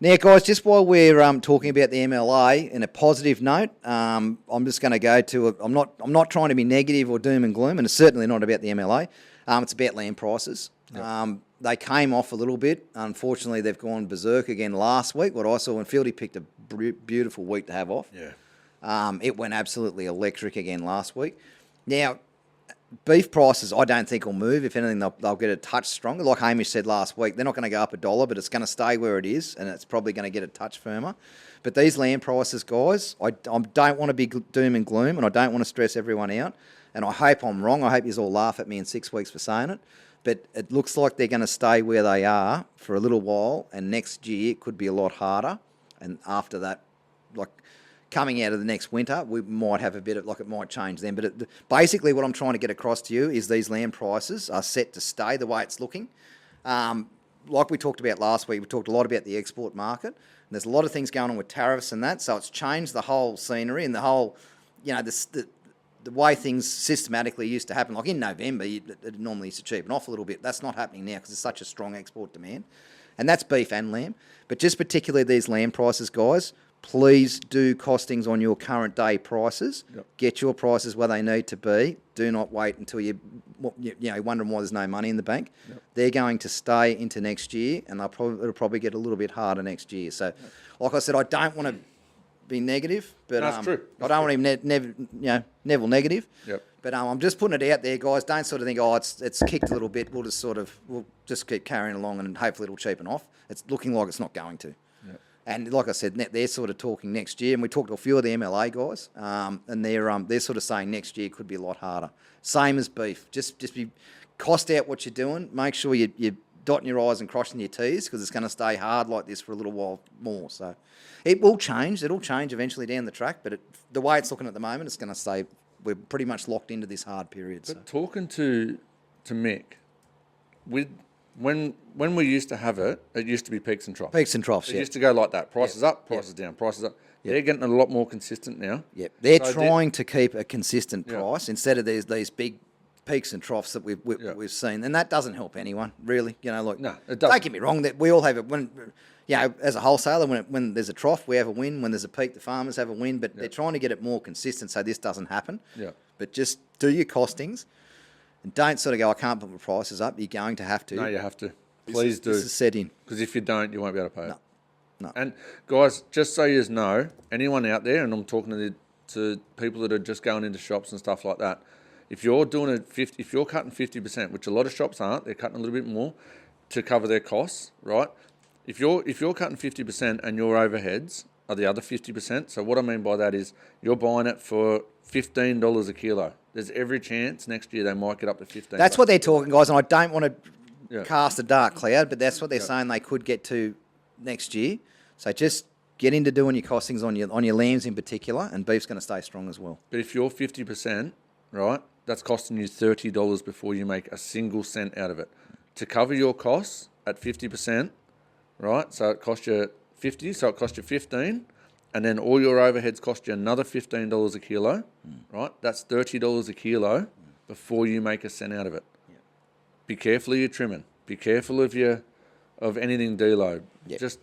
Now, guys, just while we're talking about the MLA in a positive note, I'm just going to go to I'm not trying to be negative or doom and gloom, and it's certainly not about the MLA. It's about land prices. Yep. they came off a little bit. Unfortunately, they've gone berserk again last week. What I saw when Fieldy picked a beautiful week to have off. Yeah. It went absolutely electric again last week. Now, beef prices, I don't think will move. If anything, they'll get a touch stronger. Like Hamish said last week, they're not going to go up $1, but it's going to stay where it is, and it's probably going to get a touch firmer. But these lamb prices, guys, I don't want to be doom and gloom, and I don't want to stress everyone out. And I hope I'm wrong. I hope you all laugh at me in 6 weeks for saying it. But it looks like they're going to stay where they are for a little while, and next year it could be a lot harder. And after that, like coming out of the next winter, we might have a bit of, like it might change then. But basically what I'm trying to get across to you is these land prices are set to stay the way it's looking. Like we talked about last week, we talked a lot about the export market. And there's a lot of things going on with tariffs and that. So it's changed the whole scenery and the whole, the way things systematically used to happen. Like in November, it normally used to cheapen off a little bit. That's not happening now because there's such a strong export demand. And that's beef and lamb. But just particularly these lamb prices, guys, please do costings on your current day prices. Yep. Get your prices where they need to be. Do not wait until you're wondering why there's no money in the bank. Yep. They're going to stay into next year, and it'll probably get a little bit harder next year. So, like I said, I don't want to be negative, but That's true. I don't want to be Neville negative. Yep. But I'm just putting it out there, guys. Don't sort of think, it's kicked a little bit. We'll just keep carrying along and hopefully it'll cheapen off. It's looking like it's not going to. Yep. And like I said, they're sort of talking next year, and we talked to a few of the MLA guys, and they're sort of saying next year could be a lot harder. Same as beef. Just be cost out what you're doing. Make sure you're dotting your I's and crossing your T's because it's going to stay hard like this for a little while more. So it will change. It'll change eventually down the track, but the way it's looking at the moment, it's going to stay. We're pretty much locked into this hard period. But talking to Mick, when we used to have it, it used to be peaks and troughs. Peaks and troughs, It used to go like that. Prices up, prices down, prices up. They're getting a lot more consistent now. Yep. They're trying to keep a consistent price instead of these big peaks and troughs that we've seen. And that doesn't help anyone, really. No, it doesn't. Don't get me wrong, that we all have it. When, as a wholesaler, when there's a trough, we have a win. When there's a peak, the farmers have a win. But they're trying to get it more consistent so this doesn't happen. Yeah. But just do your costings and don't sort of go, I can't put my prices up. You're going to have to. No, you have to. Please do. This is set in. Because if you don't, you won't be able to pay it. No. And guys, just so you know, anyone out there, and I'm talking to people that are just going into shops and stuff like that, if you're doing if you're cutting 50%, which a lot of shops aren't, they're cutting a little bit more to cover their costs, right? If you're cutting 50% and your overheads are the other 50%, so what I mean by that is you're buying it for $15 a kilo. There's every chance next year they might get up to 15. That's what they're talking, guys, and I don't want to cast a dark cloud, but that's what they're saying they could get to next year. So just get into doing your costings on your lambs in particular, and beef's going to stay strong as well. But if you're 50%, right, that's costing you $30 before you make a single cent out of it. To cover your costs at 50%, right, so it costs you 50, so it costs you 15, and then all your overheads cost you another $15 a kilo, right? That's $30 a kilo before you make a cent out of it. Yeah. Be careful of your trimming. Be careful of anything deload. Yep. Just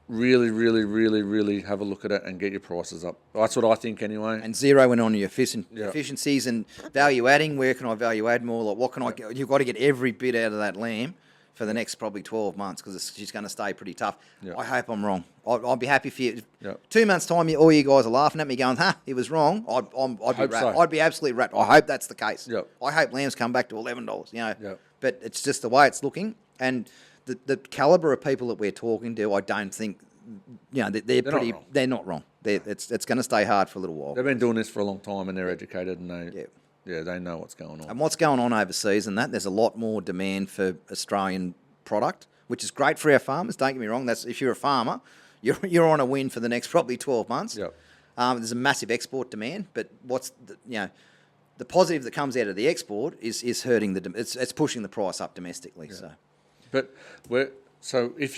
really, really, really, really have a look at it and get your prices up. That's what I think anyway. And zero in on your efficiencies and value adding. Where can I value add more? Like what can I get? You've got to get every bit out of that lamb for the next probably 12 months because she's going to stay pretty tough. Yep. I hope I'm wrong. I'll be happy for you. Yep. 2 months' time, all you guys are laughing at me going, he was wrong. I'd be wrapped. So. I'd be absolutely wrapped. I hope that's the case. Yep. I hope lambs come back to $11, Yep. But it's just the way it's looking. And the calibre of people that we're talking to, I don't think, they're not wrong. It's going to stay hard for a little while. They've been doing this for a long time and they're educated and they know what's going on. And what's going on overseas and there's a lot more demand for Australian product, which is great for our farmers. Don't get me wrong. That's if you're a farmer, you're on a win for the next probably 12 months. Yep. There's a massive export demand, but what's the positive that comes out of the export is hurting it's pushing the price up domestically. Yeah. So, but if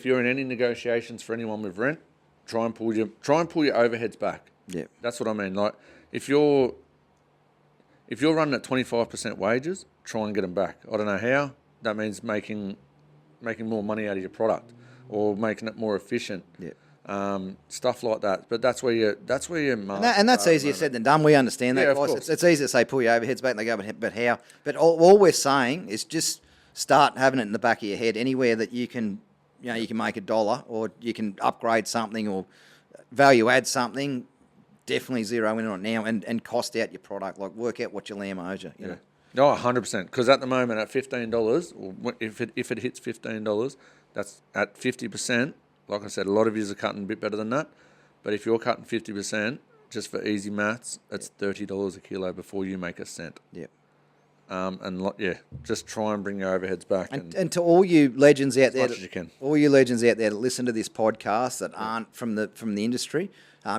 you're in any negotiations for anyone with rent, try and pull your overheads back. Yeah, that's what I mean. Like if you're running at 25% wages, try and get them back. I don't know how. That means making more money out of your product or making it more efficient. Yeah. Stuff like that. But that's where you and that's easier said than done. We understand that, yeah, guys. It's easy to say pull your overheads back and they go, but how? But all we're saying is just start having it in the back of your head. Anywhere that you can, you can make $1 or you can upgrade something or value add something, definitely zero in on it now and cost out your product. Like work out what your lamb owes you. You know? No, 100%. Because at the moment at $15, or if it hits $15, that's at 50%. Like I said, a lot of you are cutting a bit better than that. But if you're cutting 50%, just for easy maths, it's $30 a kilo before you make a cent. Yeah. Just try and bring your overheads back. And to all you legends out there, much as you can. All you legends out there that listen to this podcast that aren't from the industry,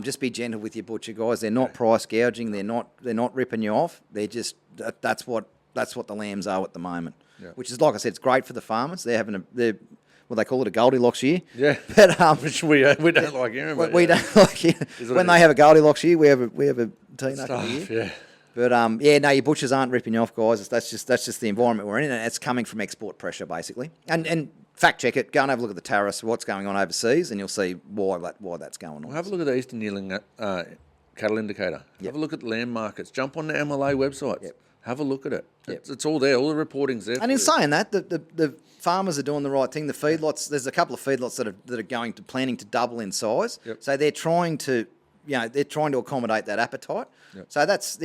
just be gentle with your butcher guys. They're not price gouging. They're not ripping you off. They're just that's what the lambs are at the moment. Yeah. Which is, like I said, it's great for the farmers. They're having they call it a Goldilocks year. Yeah, but which we don't like hearing about. We don't like it. When they have a Goldilocks year, we have a tea-nut year. Yeah. But no, your butchers aren't ripping you off, guys. That's just the environment we're in, and it's coming from export pressure, basically. And fact check it. Go and have a look at the tariffs, what's going on overseas, and you'll see why that's going on. Well, have a look at the Eastern Yearling cattle indicator. Yep. Have a look at land markets. Jump on the MLA websites. Yep. Have a look at it. Yep. It's all there. All the reporting's there. And in saying that, the farmers are doing the right thing. The feedlots, there's a couple of feedlots that are planning to double in size. Yep. So they're trying to accommodate that appetite. Yep. So that's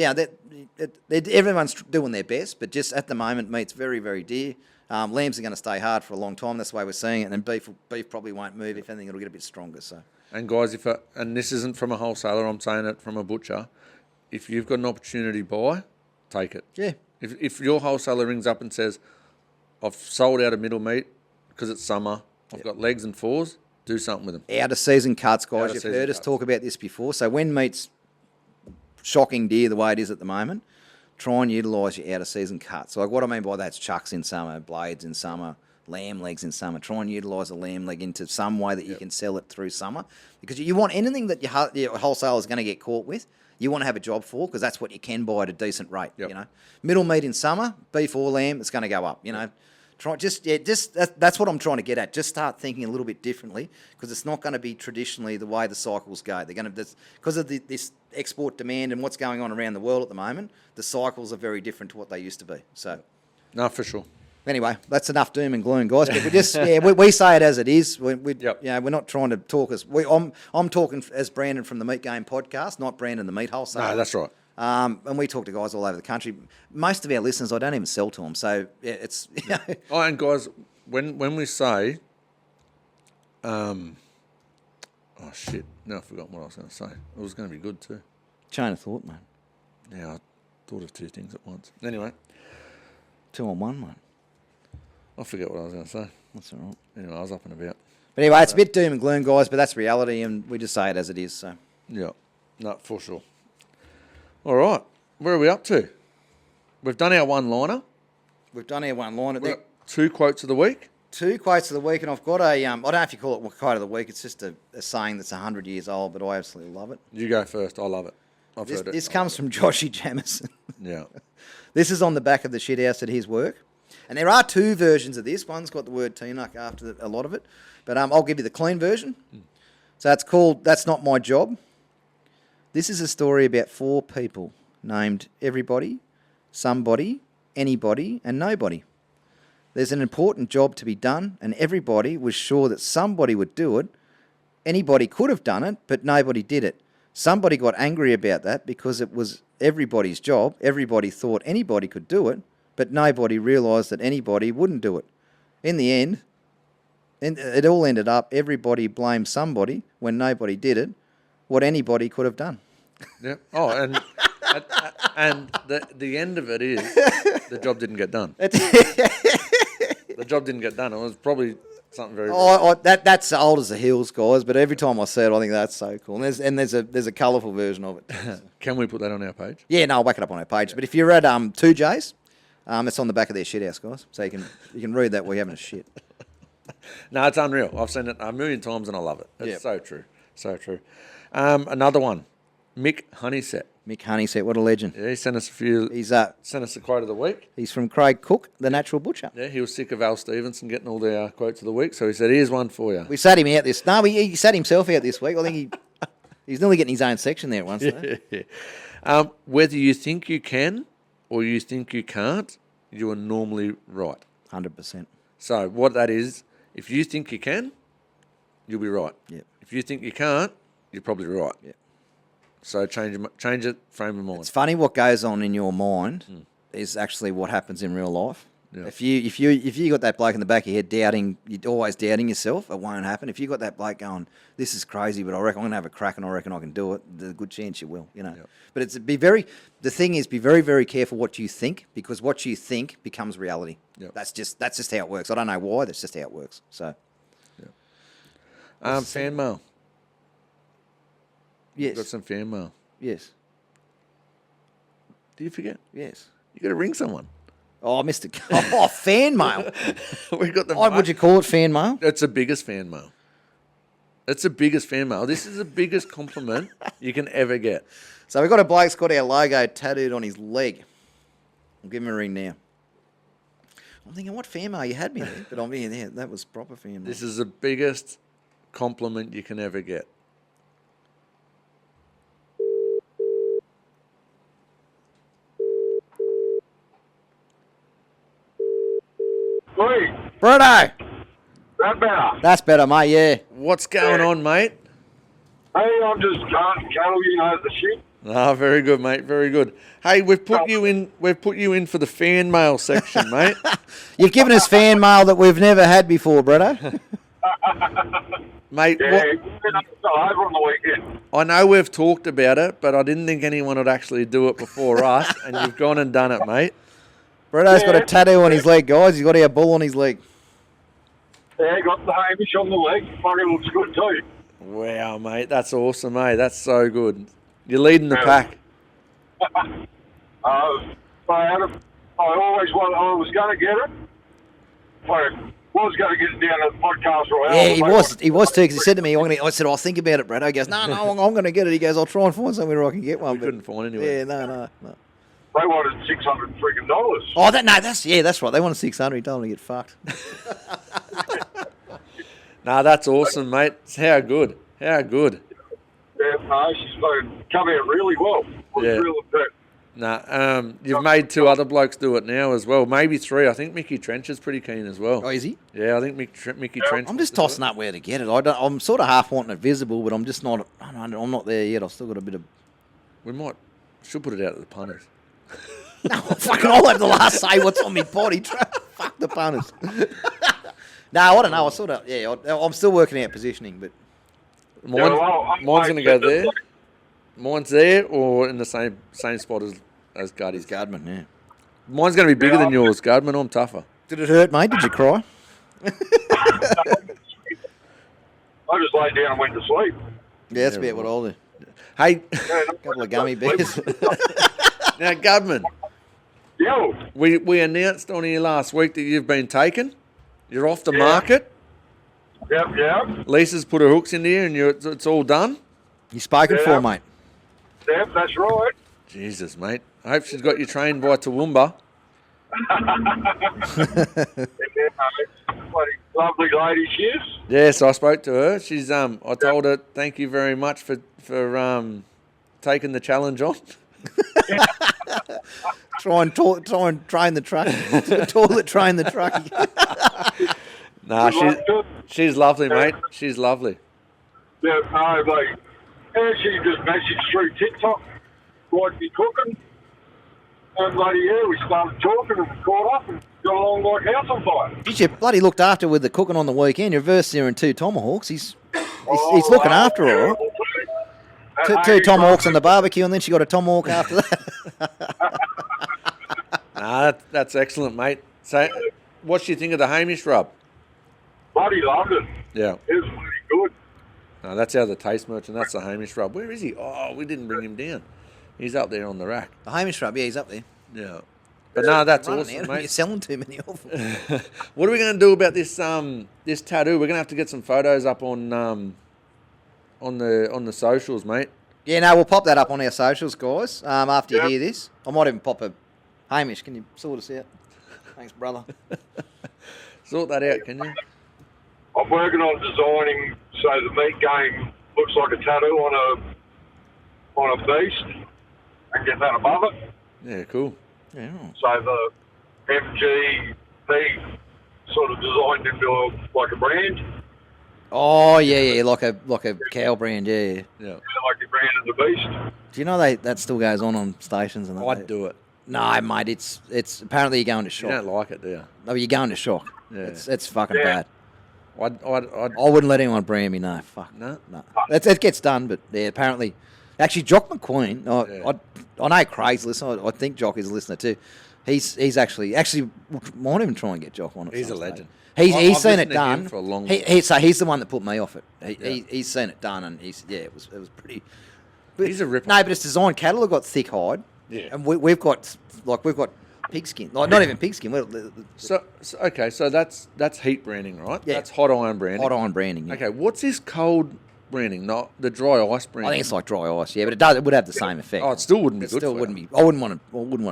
everyone's doing their best, but just at the moment, meat's very, very dear. Lambs are going to stay hard for a long time. That's the way we're seeing it. And beef probably won't move. If anything, it'll get a bit stronger. So. And guys, and this isn't from a wholesaler, I'm saying it from a butcher. If you've got an opportunity to buy, take it. Yeah. If your wholesaler rings up and says, I've sold out of middle meat because it's summer, I've got legs and fours, do something with them. Out of season cuts, guys. You've heard us talk about this before. So when meat's shocking dear the way it is at the moment, try and utilise your out of season cuts. So like what I mean by that is chucks in summer, blades in summer, lamb legs in summer. Try and utilise a lamb leg into some way that you can sell it through summer, because you want anything that your wholesaler is going to get caught with. You want to have a job for, because that's what you can buy at a decent rate. Yep. You know, middle meat in summer, beef or lamb, it's going to go up. You know, that's what I'm trying to get at. Just start thinking a little bit differently, because it's not going to be traditionally the way the cycles go. They're going to, because of this export demand and what's going on around the world at the moment. The cycles are very different to what they used to be. So, no, for sure. Anyway, that's enough doom and gloom, guys. But we just we say it as it is. Yep. We're not trying to talk as I'm talking as Brandon from the Meat Game podcast, not Brandon the meat wholesaler. No, that's right. And we talk to guys all over the country. Most of our listeners, I don't even sell to them. So it's Oh, and guys, when we say, oh shit, now I forgot what I was going to say. It was going to be good too. Chain of thought, man. Yeah, I thought of two things at once. Anyway, 2 on 1, man. I forget what I was going to say. That's all right. Anyway, I was up and about. But anyway, it's a bit doom and gloom, guys, but that's reality, and we just say it as it is. So Yeah, no, for sure. All right, where are we up to? We've done our one-liner. we've done our one line. We've got 2 quotes of the week. 2 quotes of the week, and I've got I don't know if you call it quote of the week. It's just a saying that's 100 years old, but I absolutely love it. You go first. I love it. I've heard it. This comes from Joshy Jamison. Yeah. This is on the back of the shit house at his work. And there are 2 versions of this. One's got the word T-Nuck after a lot of it. But I'll give you the clean version. So it's called That's Not My Job. This is a story about 4 people named everybody, somebody, anybody, and nobody. There's an important job to be done, and everybody was sure that somebody would do it. Anybody could have done it, but nobody did it. Somebody got angry about that because it was everybody's job. Everybody thought anybody could do it, but nobody realised that anybody wouldn't do it. In the end, it all ended up everybody blamed somebody when nobody did it, what anybody could have done. Yeah. Oh, and the end of it is the job didn't get done. The job didn't get done. It was probably something very. That's old as the hills, guys. But every time I see it, I think that's so cool. And there's a colourful version of it. Can we put that on our page? Yeah, no, I'll back it up on our page. Yeah. But if you're at 2J's, it's on the back of their shit house, guys. So you can read that while you're having a shit. No, it's unreal. I've seen it a million times and I love it. It's so true. So true. Another one. Mick Honeysett. Mick Honeysett, what a legend. Yeah, he sent us a few. He's sent us a quote of the week. He's from Craig Cook, the natural butcher. Yeah, he was sick of Al Stevenson getting all the quotes of the week, so he said, "Here's one for you." We sat him out this. No, he sat himself out this week. I think he's nearly getting his own section there at once. Whether you think you can or you think you can't, you are normally right. 100%. So what that is, if you think you can, you'll be right. Yep. If you think you can't, you're probably right. Yep. So change it, frame of mind. It's funny what goes on in your mind is actually what happens in real life. Yeah. If you got that bloke in the back of your head doubting, you're always doubting yourself, it won't happen. If you got that bloke going, this is crazy, but I reckon I'm gonna have a crack and I reckon I can do it, there's a good chance you will, you know. Yep. But the thing is be very, very careful what you think, because what you think becomes reality. Yep. That's just how it works. I don't know why, that's just how it works. So fan mail. yes. Got some fan mail. Yes. Do you forget? Yes. You got to ring someone. Oh, Mr. Oh, fan mail. We got the. Oh, would you call it fan mail? It's the biggest fan mail. It's the biggest fan mail. This is the biggest compliment you can ever get. So we've got a bloke's got our logo tattooed on his leg. I'll give him a ring now. I'm thinking, what fan mail you had me there? But I'm in there. That was proper fan mail. This is the biggest compliment you can ever get. Lee, Bruno! that better? That's better, mate, yeah. What's going on, mate? Hey, I'm just cattle, the shit. Ah, very good, mate. Very good. Hey, we've put you in. We've put you in for the fan mail section, mate. You've given us fan mail that we've never had before, Bruno. Mate, Yeah, over on the weekend. I know we've talked about it, but I didn't think anyone would actually do it before us, and you've gone and done it, mate. Bruno's got a tattoo on his leg, guys. He's got our bull on his leg. Yeah, got the Hamish on the leg. Fucking looks good too. Wow, mate, that's awesome, mate. That's so good. You're leading the pack. I was going to get it. I was going to get it down at the podcast right. Yeah, he was too, because he said to me, I said, I'll think about it, Bruno. He goes, no, I'm going to get it. He goes, I'll try and find somewhere I can get one. We couldn't find anyone. Yeah, no. They wanted $600 freaking dollars. Oh, that's right. They wanted 600. He told them to get fucked. Nah, that's awesome, mate. How good. How good. Yeah, no, she's come out really well. Was Yeah. really good. Nah, you've made two other blokes do it now as well. Maybe three. I think Mickey Trench is pretty keen as well. Oh, is he? Yeah, I think Mickey Trench. I'm just tossing up where to get it. I'm sort of half wanting it visible, but I'm just not. I'm not there yet. I've still got a bit of. We should put it out to the punters. No, fucking, I'll have the last say. What's on me body? Fuck the punters. No, I don't know. I'm still working out positioning, but Mine's going to go there. Mine's there or in the same spot as Guddy's. Gardman, yeah. Mine's going to be bigger than yours, Gardman. I'm tougher. Did it hurt, mate? Did you cry? I just laid down and went to sleep. Yeah, that's about what I'll do. Hey, A couple of gummy bears. now, Gudman, Yo, we announced on here last week that you've been taken. You're off the market. yep. Lisa's put her hooks in there and it's all done. You spoken Yeah. for, mate. Yep, that's right. Jesus, mate. I hope she's got you trained by Toowoomba. Bloody lovely lady she is. Yes, I spoke to her. She's I told her thank you very much for taking the challenge on. Try and train the truck. Toilet train the truckie. Nah, she's lovely, mate. She's lovely. Yeah, no, like, and she just messaged through TikTok, like me cooking. And bloody yeah, we started talking and caught up and got along like house on fire. Did you bloody looked after with the cooking on the weekend? You reversed there in 2 tomahawks. He's looking after her. All right? Two tomahawks on the barbecue, and then she got a tomahawk after that. Nah, that's excellent, mate. So, what do you think of the Hamish rub? Bloody loved it. Yeah. It was pretty good. No, that's how the taste merchant. That's the Hamish rub. Where is he? Oh, we didn't bring him down. He's up there on the rack. The Hamish rub, yeah, he's up there. Yeah. But no, that's Running awesome, out. mate. You're selling too many of them. What are we going to do about this this tattoo? We're going to have to get some photos up on the socials, mate. Yeah, no, we'll pop that up on our socials, guys, after you hear this. I might even pop a... Hamish, can you sort us out? Thanks, brother. Sort that out, can you? I'm working on designing so the meat game looks like a tattoo on a beast and get that above it. Yeah, cool. Yeah. So the MG they sort of designed into like a brand. Oh yeah, like a cow brand, yeah. Yeah. Like a brand of the beast. Do you know that still goes on stations and that? I'd do it. No, mate, it's apparently you're going to shock. You don't like it, do you? No, you're going to shock. Yeah. It's fucking bad. I'd I wouldn't let anyone brand me. No, fuck. No? No. It gets done, but yeah, apparently, actually, Jock McQueen. I know Craig's listener. I think Jock is a listener too. He's actually might even try and get Jock on it. He's a legend. He's I've seen it listened to him done. for a long So he's the one that put me off it. He's seen it done, and it was pretty. But, He's a ripper. No, but it's designed cattle have got thick hide. Yeah. And we've got pigskin. Like not even pigskin. So that's heat branding, right? Yeah. That's hot iron branding. Hot iron branding. Yeah. Okay, what's this cold branding? Not the dry ice branding. I think it's like dry ice. Yeah, but it would have the same effect. Oh, it still wouldn't be It good. still for wouldn't you. be. I wouldn't want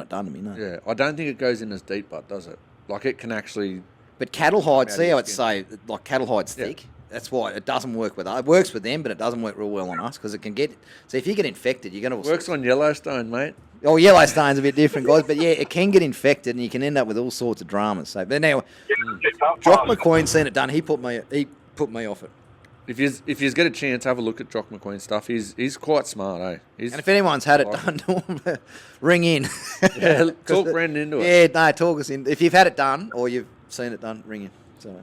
it done to me. No. Yeah, I don't think it goes in as deep, but does it? Like it can actually. But cattle hide. Out See of how your it's say like cattle hide's Yeah. thick. That's why it doesn't work with us. It works with them, but it doesn't work real well on us because it can get. So if you get infected, you're going to. Works on Yellowstone, mate. Oh, Yellowstone's a bit different, guys. But yeah, it can get infected, and you can end up with all sorts of dramas. So, but anyway, Jock McQueen's seen it done. He put me off it. If you get a chance, have a look at Jock McQueen's stuff. He's quite smart, eh? And if anyone's had it done, ring in. Yeah, talk Brendan into it. Yeah, no, talk us in. If you've had it done or you've seen it done, ring in. So,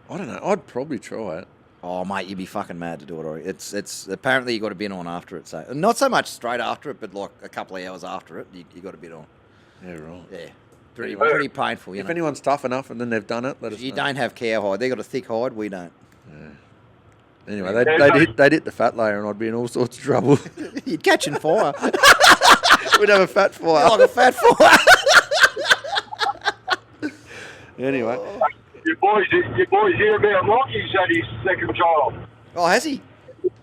I don't know. I'd probably try it. oh mate, you'd be fucking mad to do it. Or it's apparently you got to bid on after it. So not so much straight after it, but like a couple of hours after it, you got to bid on. Yeah, right. Yeah, pretty painful. You If know, anyone's tough enough and then they've done it, let us you know. don't have cow hide. They got a thick hide. We don't. Anyway, they'd hit the fat layer and I'd be in all sorts of trouble. You'd catch in fire. We'd have a fat fire. Like a fat fire. Anyway, Your boys hear about Lockie's had his second child. Oh, has he?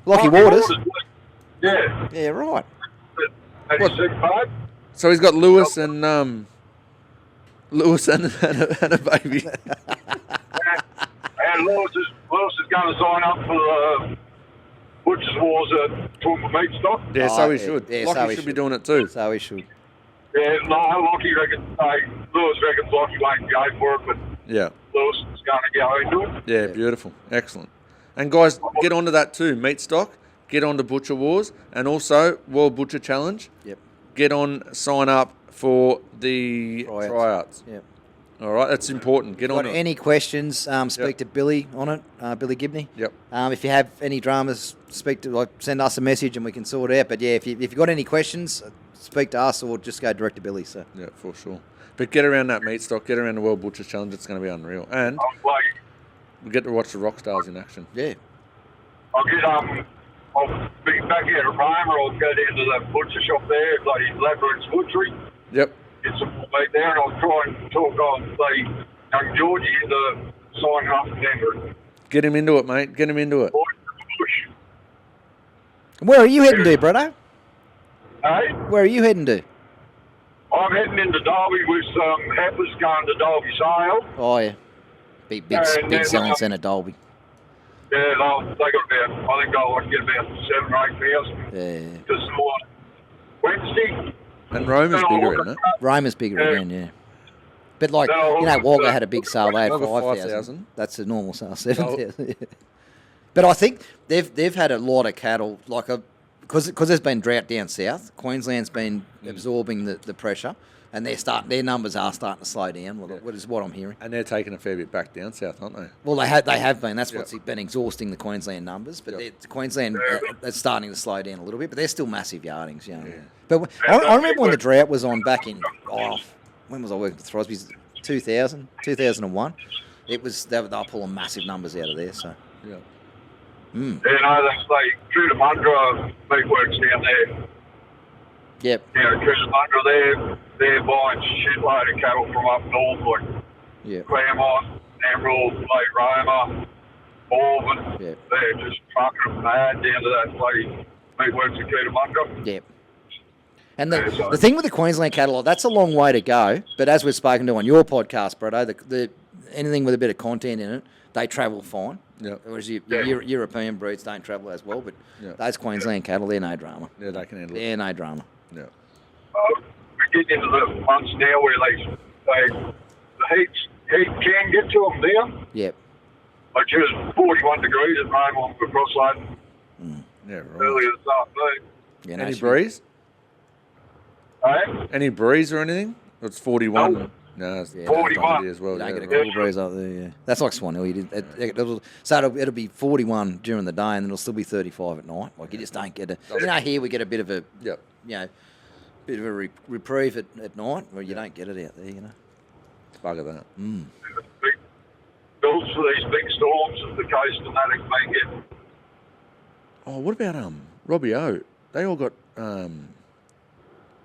Lockie Waters. Yeah. Yeah, right. And his second babe. so he's got Lewis and a baby. And Lewis is going to sign up for the Butchers Wars at Toowoomba Meat Stock. Yeah, so he should. Yeah, Lockie so he should be should. doing it too. So he should. Yeah, no, Lockie reckons, Lewis reckons Lockie won't go for it, but Yeah. Lewis is going to go into it. Yeah, beautiful. Excellent. And guys, get onto that too. Meat Stock, get on to Butcher Wars, and also World Butcher Challenge. Yep. Get on, sign up for the tryouts. Yep. All right, that's important. Get on Got it. any questions? Speak to Billy on it, Billy Gibney. Yep. If you have any dramas, send us a message and we can sort it out. But yeah, if you got any questions, speak to us or just go direct to Billy. So Yeah, for sure. But get around that Meat Stock, get around the World Butchers Challenge. It's going to be unreal. And I'm like, we get to watch the rock stars in action. yeah, I'll be back here at Rome, or I'll go down to the butcher shop there, bloody Labyrinth's Butchery. Yep. Get some meat there, and I'll try and talk on bloody young Georgie into signing up and Denver. Get him into it, mate. Get him into it. Bush. where are you heading to, brother? Hey, Where are you heading to? I'm heading into Derby with some heifers going to Derby sale. Oh yeah, big Yeah, and then, selling centre, Dolby. Yeah, they got about, I think I'll get about 7,000 or 8,000. Yeah, Just Wednesday. And Rome is bigger, isn't it? Roma's bigger Yeah. again, yeah. But like No, Wagga had a big sale. They had Wagga 5,000. 5,000. That's a normal sale, 7,000. But I think they've had a lot of cattle, like because there's been drought down south. Queensland's been absorbing the pressure, and their numbers are starting to slow down. What is what I'm hearing. And they're taking a fair bit back down south, aren't they? Well, they have been. That's what's been exhausting the Queensland numbers. But Queensland is starting to slow down a little bit. But they're still massive yardings, you know. Yeah. But I remember when the drought was on back in when was I working for Throsby's? 2001. It was they were pulling massive numbers out of there. So Yeah. Yeah, no, that's like Trudamundra meatworks down there. yep, You know, Trudamundra, they're buying shitload of cattle from up north, like yep, Claremont, Emerald, Lake Roma, Auburn. Yep. They're just trucking them mad down to that bloody meatworks at Trudamundra. yep. And the thing with the Queensland cattle, that's a long way to go. But as we've spoken to on your podcast, Brado, the anything with a bit of content in it, they travel fine. Yeah. Whereas your European breeds don't travel as well. But those Queensland cattle, they're no drama. Yeah, they can handle it. They're no drama. Yeah. We're getting into the months now where they heat can get to them down. Yep. Like it was 41 degrees at home on the crossroad Yeah, right. earlier this afternoon. Yeah, no, Any she- breeze? Hey? Any breeze or anything? It's 41. No. No, it's 41. as well. You don't yeah, get a right. cool breeze up there, yeah. That's like Swan Hill. It'll be 41 during the day and then it'll still be 35 at night. Like, you just don't get it. You know, here we get a bit of a, Yep. you know, bit of a reprieve at night, where you don't get it out there, you know. Bugger that. Big bills for these big storms at the coast and that it may get. Oh, what about Robbie O? They all got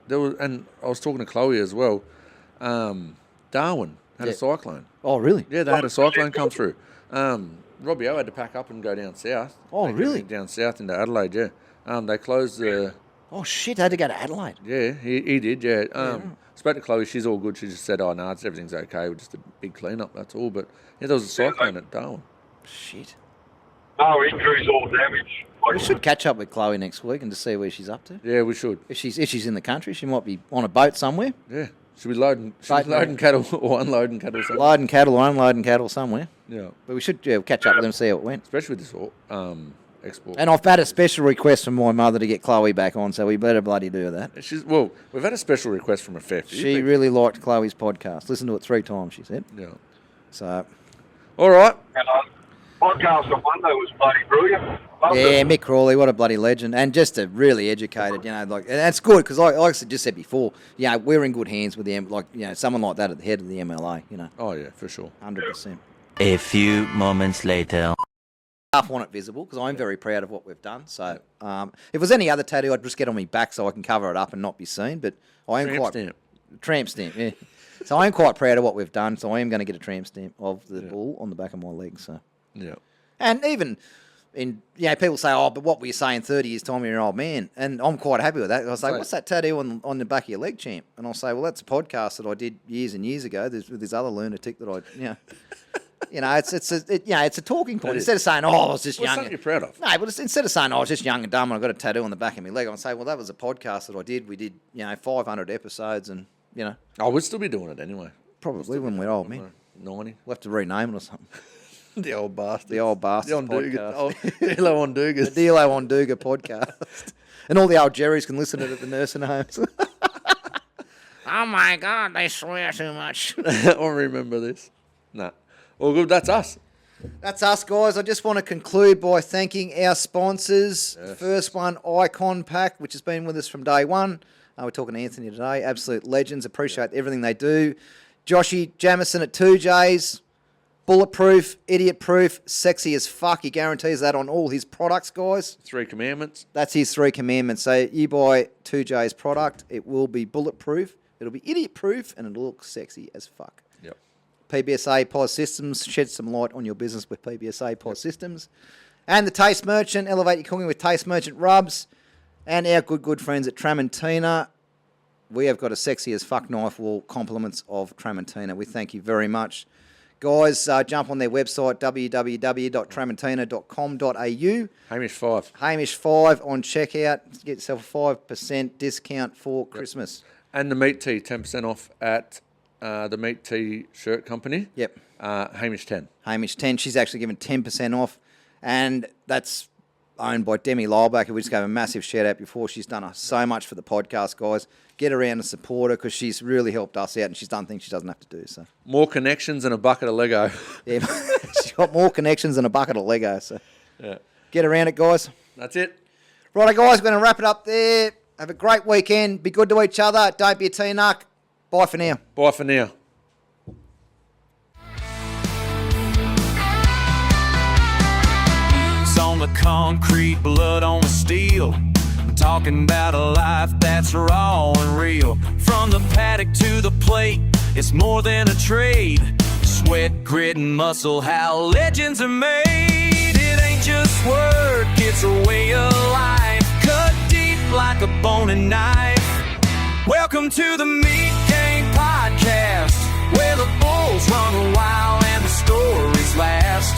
there was, and I was talking to Chloe as well. Darwin had a Yeah. cyclone. Oh, really? Yeah, they had a cyclone come through. Robbie O had to pack up and go down south. Oh, They really? went down south into Adelaide. Yeah. They closed the. Oh, shit, they had to go to Adelaide. Yeah, he did. Yeah. Spoke to Chloe. She's all good. She just said, "Oh no, everything's okay. We're just a big clean-up. That's all." But yeah, there was a cyclone at Darwin. Shit. No injuries or damage. We should catch up with Chloe next week and just see where she's up to. Yeah, we should. If she's in the country, she might be on a boat somewhere, Yeah, should be loading. Boat- Loading cattle or unloading cattle. Somewhere. loading cattle or unloading cattle somewhere. Yeah, But we should catch up with them and see how it went. especially with this export. And I've had a special request from my mother to get Chloe back on, so we better bloody do that. We've had a special request from a fair few She people. really liked Chloe's podcast. Listened to it 3 times, she said. Yeah. So, All right. And podcast on Monday was bloody brilliant. Loved yeah, it. Mick Crowley, what a bloody legend. And just a really educated, and that's good because, like I just said before, we're in good hands with someone like that at the head of the MLA, Oh yeah, for sure. 100%. A few moments later. Half want it visible because I'm very proud of what we've done. So, if it was any other tattoo, I'd just get on my back so I can cover it up and not be seen. But I am tramp stamp, yeah. So I am quite proud of what we've done. So I am going to get a tramp stamp of the bull on the back of my leg. So, Yeah. and even people say, oh, but what were you saying 30 years time? You're an old man, and I'm quite happy with that. I say, what's that tattoo on the back of your leg, champ? And I'll say, well, that's a podcast that I did years and years ago. With this other lunatic that it's a talking point. Instead of saying, oh, I was just What's young. something you're proud of? No, but instead of saying, I was just young and dumb and I got a tattoo on the back of my leg, I'll say, well, that was a podcast that I did. We did, 500 episodes and, I would still be doing it anyway. probably when we're old, man. 90. We'll have to rename it or something. The old bastard. The old bastard The podcast. Dilo on The Dugas. Dilo on Duga podcast. And all the old Jerrys can listen to it at the nursing homes. Oh, my God, they swear too much. I remember this. Nah. All good. That's us. That's us, guys. I just want to conclude by thanking our sponsors. Yes. First one, Icon Pack, which has been with us from day one. We're talking to Anthony today. Absolute legends. Appreciate everything they do. Joshy Jamison at 2Js. Bulletproof, idiot-proof, sexy as fuck. He guarantees that on all his products, guys. 3 commandments. That's his 3 commandments. So you buy 2J's product, it will be bulletproof, it'll be idiot-proof, and it'll look sexy as fuck. Yep. PBSA POS Systems, shed some light on your business with PBSA POS Systems. And the Taste Merchant, elevate your cooking with Taste Merchant rubs. And our good friends at Tramontina. We have got a sexy as fuck knife wall, compliments of Tramontina. We thank you very much. Guys, jump on their website, www.tramontina.com.au. Hamish 5. Hamish 5 on checkout. Get yourself a 5% discount for Christmas. And the meat tea, 10% off at the meat tea shirt company. Yep. Hamish 10. Hamish 10. She's actually given 10% off. And that's owned by Demi Lylebacker. We just gave a massive shout out before. She's done so much for the podcast, guys. Get around and support her because she's really helped us out and she's done things she doesn't have to do. So More connections and a bucket of Lego. yeah, she's got more connections than a bucket of Lego. So Yeah. get around it, guys. That's it. Righto, guys, we're going to wrap it up there. Have a great weekend. Be good to each other. Don't be a tea-nuck. Bye for now. Bye for now. It's on the concrete, blood on the steel. I'm talking about a life that's raw and real. From the paddock to the plate, it's more than a trade. Sweat, grit, and muscle, how legends are made. It ain't just work, it's a way of life. Cut deep like a boning knife. Welcome to the Meat Gang Podcast, where the bulls run wild and the stories last.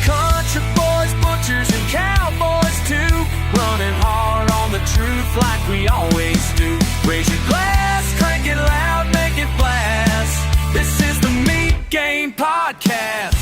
Country boys, butchers, and cowboys too, running hard on the truth like we always do. Raise your glass, crank it loud, make it blast. This podcast.